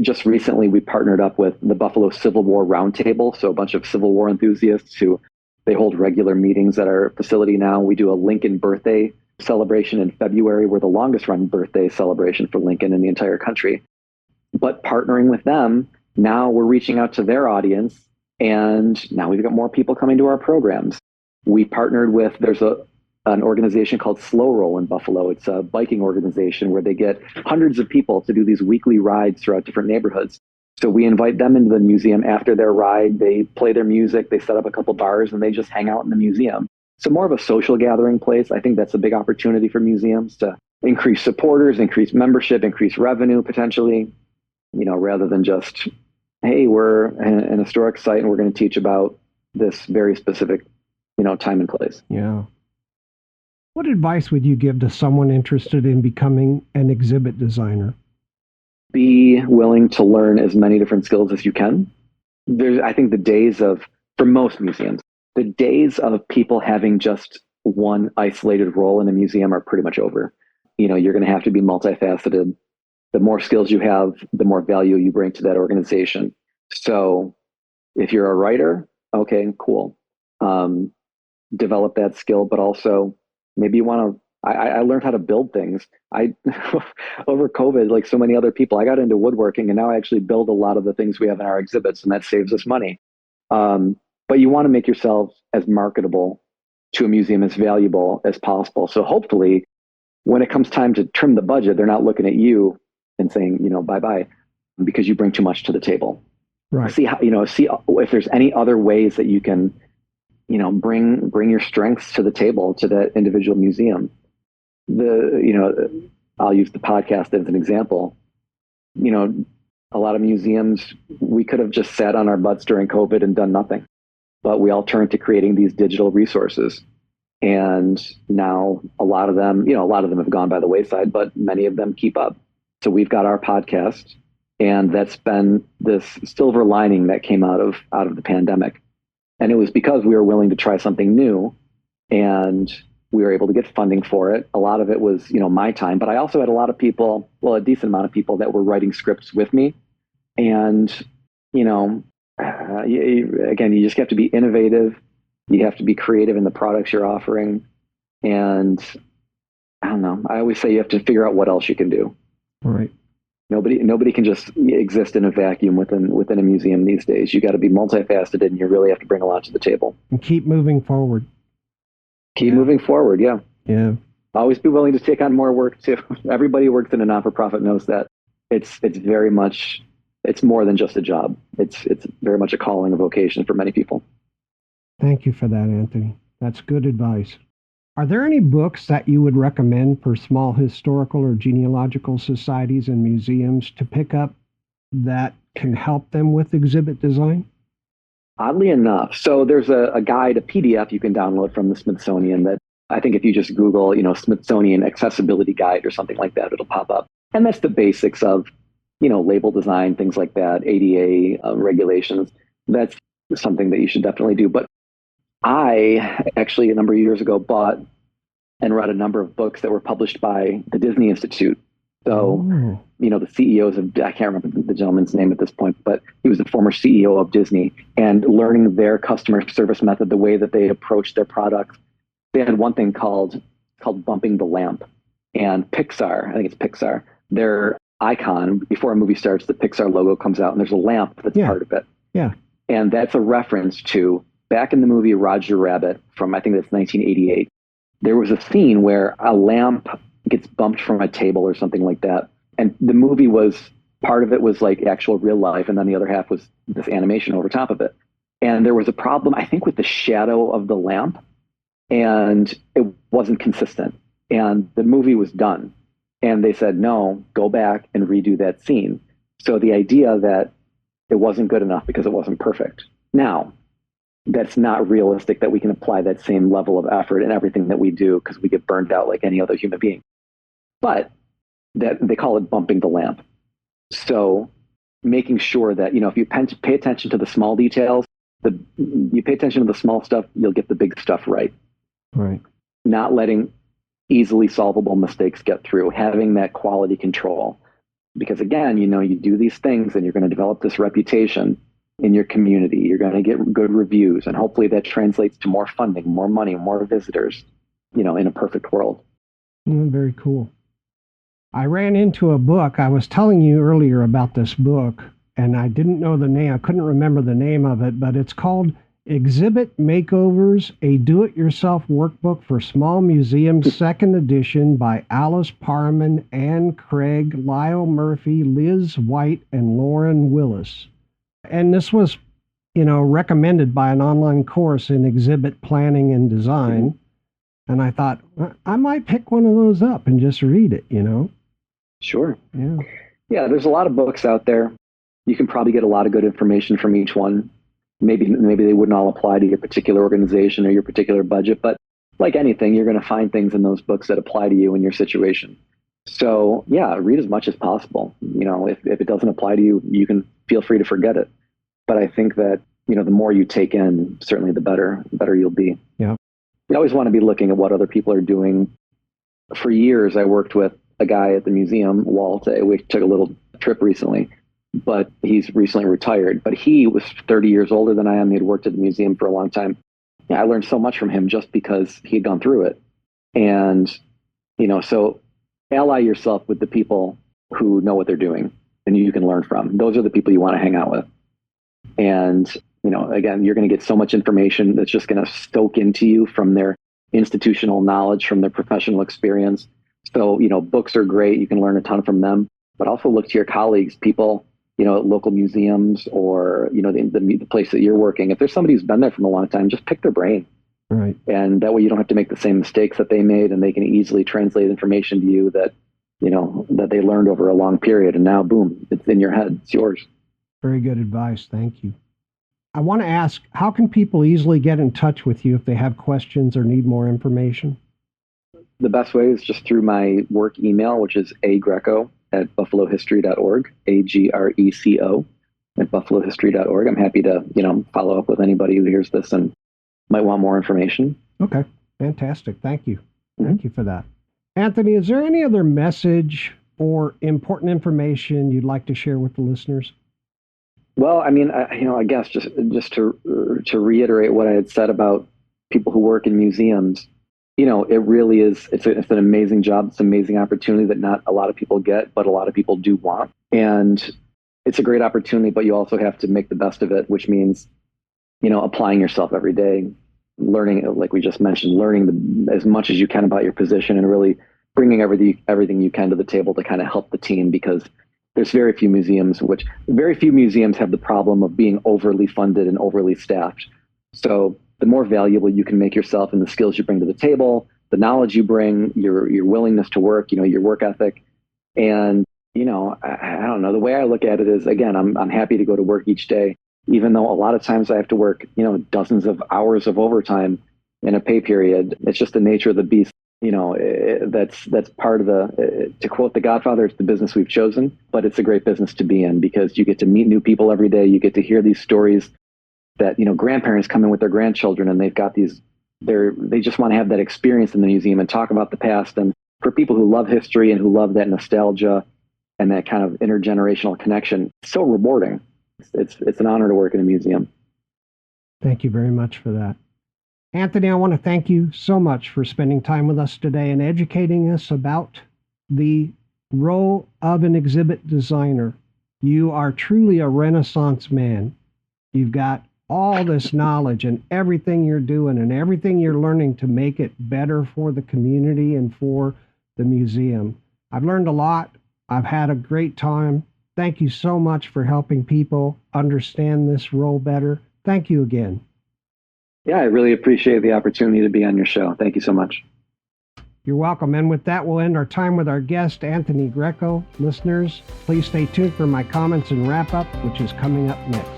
Just recently, we partnered up with the Buffalo Civil War Roundtable, so a bunch of Civil War enthusiasts they hold regular meetings at our facility now. We do a Lincoln birthday celebration in February. We're the longest run birthday celebration for Lincoln in the entire country. But partnering with them, now we're reaching out to their audience, and now we've got more people coming to our programs. We partnered with, there's an organization called Slow Roll in Buffalo. It's a biking organization where they get hundreds of people to do these weekly rides throughout different neighborhoods. So we invite them into the museum after their ride. They play their music, they set up a couple bars, and they just hang out in the museum. So more of a social gathering place. I think that's a big opportunity for museums to increase supporters, increase membership, increase revenue potentially, rather than just, hey, we're an historic site and we're going to teach about this very specific, time and place. Yeah. What advice would you give to someone interested in becoming an exhibit designer? Be willing to learn as many different skills as you can. I think for most museums, the days of people having just one isolated role in a museum are pretty much over. You're going to have to be multifaceted. The more skills you have, the more value you bring to that organization. So if you're a writer, okay, cool. Develop that skill, but also maybe you want to, I learned how to build things. Over COVID, like so many other people, I got into woodworking, and now I actually build a lot of the things we have in our exhibits, and that saves us money. But you want to make yourself as marketable to a museum, as valuable as possible. So hopefully when it comes time to trim the budget, they're not looking at you and saying, bye-bye, because you bring too much to the table. Right. See if there's any other ways that you can, bring your strengths to the table, to that individual museum. I'll use the podcast as an example. A lot of museums, we could have just sat on our butts during COVID and done nothing, but we all turned to creating these digital resources. And now a lot of them have gone by the wayside, but many of them keep up. So we've got our podcast, and that's been this silver lining that came out of the pandemic. And it was because we were willing to try something new, and we were able to get funding for it. A lot of it was, my time, but I also had a lot of people, a decent amount of people that were writing scripts with me. And, again, you just have to be innovative. You have to be creative in the products you're offering. And I don't know, I always say you have to figure out what else you can do. Right. Nobody can just exist in a vacuum within a museum these days. You got to be multifaceted, and you really have to bring a lot to the table. And keep moving forward. Keep moving forward, yeah. Yeah. Always be willing to take on more work too. Everybody who works in a not-for-profit knows that. It's very much, it's more than just a job. It's very much a calling, a vocation for many people. Thank you for that, Anthony. That's good advice. Are there any books that you would recommend for small historical or genealogical societies and museums to pick up that can help them with exhibit design? Oddly enough, so there's a guide, a PDF you can download from the Smithsonian that I think if you just Google, Smithsonian accessibility guide or something like that, it'll pop up. And that's the basics of, label design, things like that, ADA regulations. That's something that you should definitely do. But I actually, a number of years ago, bought and read a number of books that were published by the Disney Institute. So, the CEOs of, I can't remember the gentleman's name at this point, but he was the former CEO of Disney, and learning their customer service method, the way that they approached their products. They had one thing called bumping the lamp. And Pixar, I think it's Pixar, their icon, before a movie starts, the Pixar logo comes out and there's a lamp that's part of it. Yeah. And that's a reference to, back in the movie Roger Rabbit from, I think that's 1988, there was a scene where a lamp gets bumped from a table or something like that. And the movie was, part of it was like actual real life, and then the other half was this animation over top of it. And there was a problem, I think, with the shadow of the lamp, and it wasn't consistent. And the movie was done. And they said, no, go back and redo that scene. So the idea that it wasn't good enough because it wasn't perfect. Now, that's not realistic that we can apply that same level of effort in everything that we do, because we get burned out like any other human being. But that they call it bumping the lamp. So making sure that, if you pay attention to the small details, you pay attention to the small stuff, you'll get the big stuff right. Right. Not letting easily solvable mistakes get through, having that quality control. Because again, you do these things and you're going to develop this reputation in your community. You're going to get good reviews, and hopefully that translates to more funding, more money, more visitors, in a perfect world. Very cool. I ran into a book. I was telling you earlier about this book, and I didn't know the name. I couldn't remember the name of it, but it's called Exhibit Makeovers, a Do-It-Yourself Workbook for Small Museums, 2nd edition by Alice Parman, Ann Craig, Lyle Murphy, Liz White, and Lauren Willis. And this was, recommended by an online course in exhibit planning and design. And I thought, I might pick one of those up and just read it, Sure. Yeah. Yeah, there's a lot of books out there. You can probably get a lot of good information from each one. Maybe they wouldn't all apply to your particular organization or your particular budget, but like anything, you're going to find things in those books that apply to you and your situation. So yeah, read as much as possible. If it doesn't apply to you, you can feel free to forget it. But I think that, the more you take in, certainly the better you'll be. Yeah. You always want to be looking at what other people are doing. For years, I worked with a guy at the museum, Walt. We took a little trip recently, but he's recently retired. But he was 30 years older than I am. He had worked at the museum for a long time. Yeah, I learned so much from him just because he had gone through it. And, so ally yourself with the people who know what they're doing and you can learn from. Those are the people you want to hang out with. And, again, you're going to get so much information that's just going to stoke into you from their institutional knowledge, from their professional experience. So, books are great. You can learn a ton from them, but also look to your colleagues, people, at local museums or, the place that you're working. If there's somebody who's been there for a long time, just pick their brain. Right. And that way you don't have to make the same mistakes that they made, and they can easily translate information to you that, that they learned over a long period. And now, boom, it's in your head. It's yours. Very good advice. Thank you. I want to ask, how can people easily get in touch with you if they have questions or need more information? The best way is just through my work email, which is agreco@buffalohistory.org, AGRECO @buffalohistory.org. I'm happy to, follow up with anybody who hears this and might want more information. Okay, fantastic. Thank you. Thank you for that. Anthony, is there any other message or important information you'd like to share with the listeners? Well, I mean, I guess just to reiterate what I had said about people who work in museums, it really is, it's an amazing job. It's an amazing opportunity that not a lot of people get, but a lot of people do want. And it's a great opportunity, but you also have to make the best of it, which means, applying yourself every day, learning, like we just mentioned, learning as much as you can about your position and really bringing everything you can to the table to kind of help the team, because There's very few museums have the problem of being overly funded and overly staffed. So the more valuable you can make yourself and the skills you bring to the table, the knowledge you bring, your willingness to work, your work ethic. And, I don't know, the way I look at it is, again, I'm happy to go to work each day, even though a lot of times I have to work, dozens of hours of overtime in a pay period. It's just the nature of the beast. That's part of to quote The Godfather, it's the business we've chosen, but it's a great business to be in because you get to meet new people every day. You get to hear these stories that, grandparents come in with their grandchildren and they've got they just want to have that experience in the museum and talk about the past. And for people who love history and who love that nostalgia and that kind of intergenerational connection, it's so rewarding. It's an honor to work in a museum. Thank you very much for that. Anthony, I want to thank you so much for spending time with us today and educating us about the role of an exhibit designer. You are truly a Renaissance man. You've got all this knowledge and everything you're doing and everything you're learning to make it better for the community and for the museum. I've learned a lot. I've had a great time. Thank you so much for helping people understand this role better. Thank you again. Yeah, I really appreciate the opportunity to be on your show. Thank you so much. You're welcome. And with that, we'll end our time with our guest, Anthony Greco. Listeners, please stay tuned for my comments and wrap-up, which is coming up next.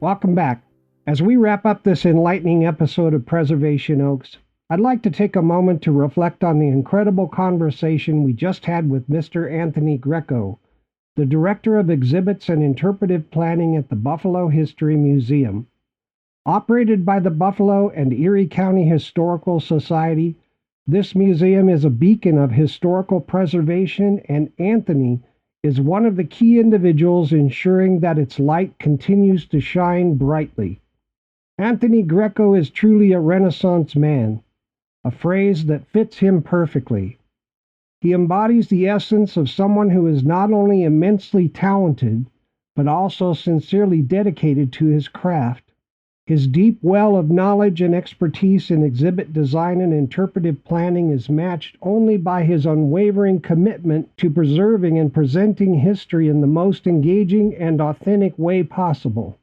Welcome back. As we wrap up this enlightening episode of Preservation Oaks, I'd like to take a moment to reflect on the incredible conversation we just had with Mr. Anthony Greco, the Director of Exhibits and Interpretive Planning at the Buffalo History Museum. Operated by the Buffalo and Erie County Historical Society, this museum is a beacon of historical preservation, and Anthony is one of the key individuals ensuring that its light continues to shine brightly. Anthony Greco is truly a Renaissance man, a phrase that fits him perfectly. He embodies the essence of someone who is not only immensely talented, but also sincerely dedicated to his craft. His deep well of knowledge and expertise in exhibit design and interpretive planning is matched only by his unwavering commitment to preserving and presenting history in the most engaging and authentic way possible.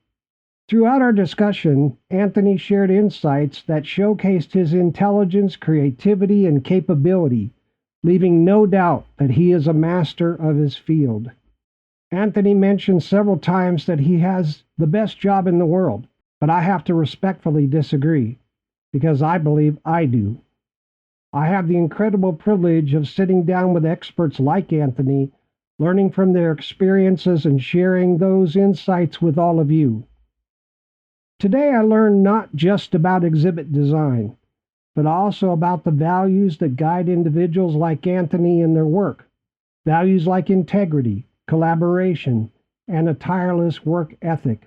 Throughout our discussion, Anthony shared insights that showcased his intelligence, creativity, and capability, leaving no doubt that he is a master of his field. Anthony mentioned several times that he has the best job in the world, but I have to respectfully disagree, because I believe I do. I have the incredible privilege of sitting down with experts like Anthony, learning from their experiences and sharing those insights with all of you. Today I learned not just about exhibit design, but also about the values that guide individuals like Anthony in their work. Values like integrity, collaboration, and a tireless work ethic.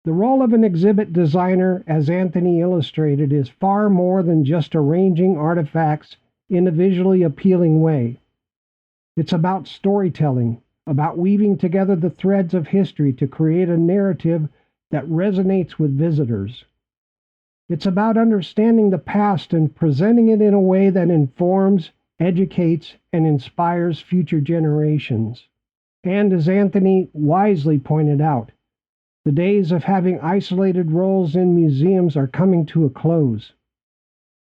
The role of an exhibit designer, as Anthony illustrated, is far more than just arranging artifacts in a visually appealing way. It's about storytelling, about weaving together the threads of history to create a narrative that resonates with visitors. It's about understanding the past and presenting it in a way that informs, educates, and inspires future generations. And as Anthony wisely pointed out, the days of having isolated roles in museums are coming to a close.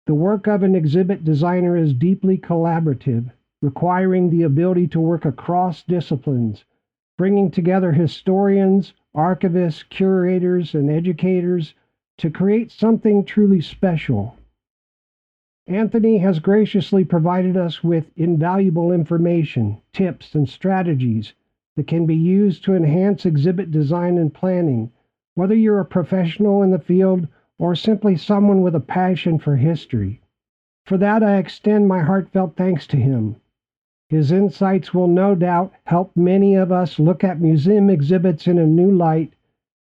The work of an exhibit designer is deeply collaborative, requiring the ability to work across disciplines, bringing together historians, archivists, curators, and educators to create something truly special. Anthony has graciously provided us with invaluable information, tips, and strategies that can be used to enhance exhibit design and planning, whether you're a professional in the field or simply someone with a passion for history. For that, I extend my heartfelt thanks to him. His insights will no doubt help many of us look at museum exhibits in a new light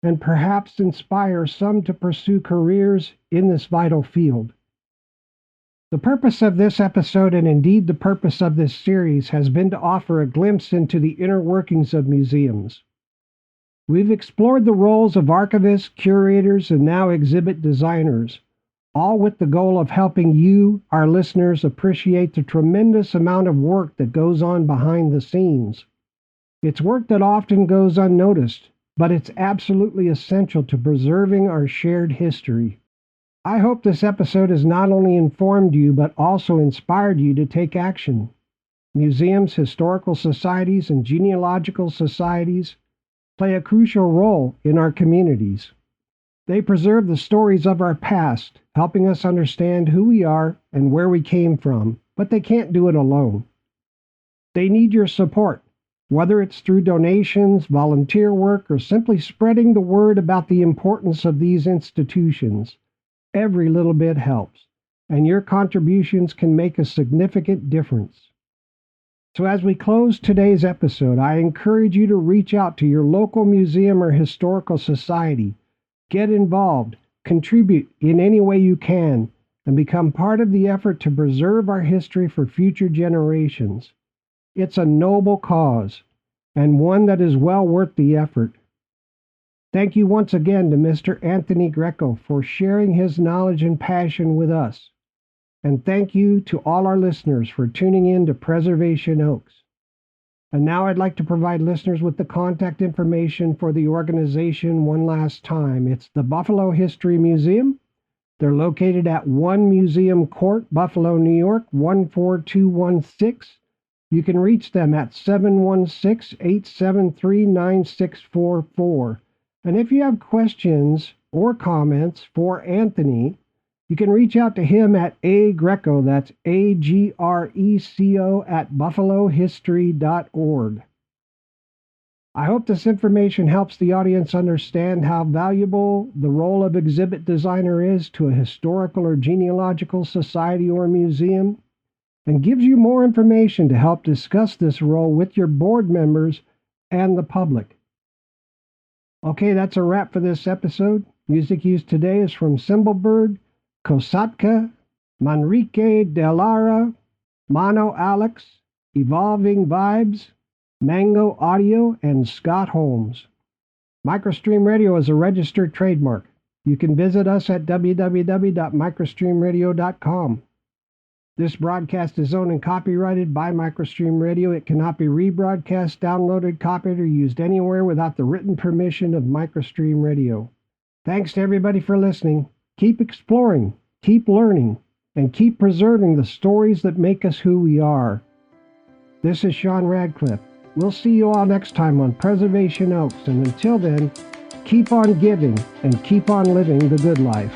and perhaps inspire some to pursue careers in this vital field. The purpose of this episode, and indeed the purpose of this series, has been to offer a glimpse into the inner workings of museums. We've explored the roles of archivists, curators, and now exhibit designers, all with the goal of helping you, our listeners, appreciate the tremendous amount of work that goes on behind the scenes. It's work that often goes unnoticed, but it's absolutely essential to preserving our shared history. I hope this episode has not only informed you, but also inspired you to take action. Museums, historical societies, and genealogical societies play a crucial role in our communities. They preserve the stories of our past, helping us understand who we are and where we came from, but they can't do it alone. They need your support, whether it's through donations, volunteer work, or simply spreading the word about the importance of these institutions. Every little bit helps, and your contributions can make a significant difference. So as we close today's episode, I encourage you to reach out to your local museum or historical society. Get involved, contribute in any way you can, and become part of the effort to preserve our history for future generations. It's a noble cause, and one that is well worth the effort. Thank you once again to Mr. Anthony Greco for sharing his knowledge and passion with us. And thank you to all our listeners for tuning in to Preservation Oaks. And now I'd like to provide listeners with the contact information for the organization one last time. It's the Buffalo History Museum. They're located at 1 Museum Court, Buffalo, New York, 14216. You can reach them at 716-873-9644. And if you have questions or comments for Anthony, you can reach out to him at Greco, that's Agreco at buffalohistory.org. I hope this information helps the audience understand how valuable the role of exhibit designer is to a historical or genealogical society or museum, and gives you more information to help discuss this role with your board members and the public. Okay, that's a wrap for this episode. Music used today is from Cymbalbird, Kosatka, Manrique de Lara, Mono Alex, Evolving Vibes, Mango Audio, and Scott Holmes. Microstream Radio is a registered trademark. You can visit us at www.microstreamradio.com. This broadcast is owned and copyrighted by Microstream Radio. It cannot be rebroadcast, downloaded, copied, or used anywhere without the written permission of Microstream Radio. Thanks to everybody for listening. Keep exploring, keep learning, and keep preserving the stories that make us who we are. This is Sean Radcliffe. We'll see you all next time on Preservation Oaks, and until then, keep on giving and keep on living the good life.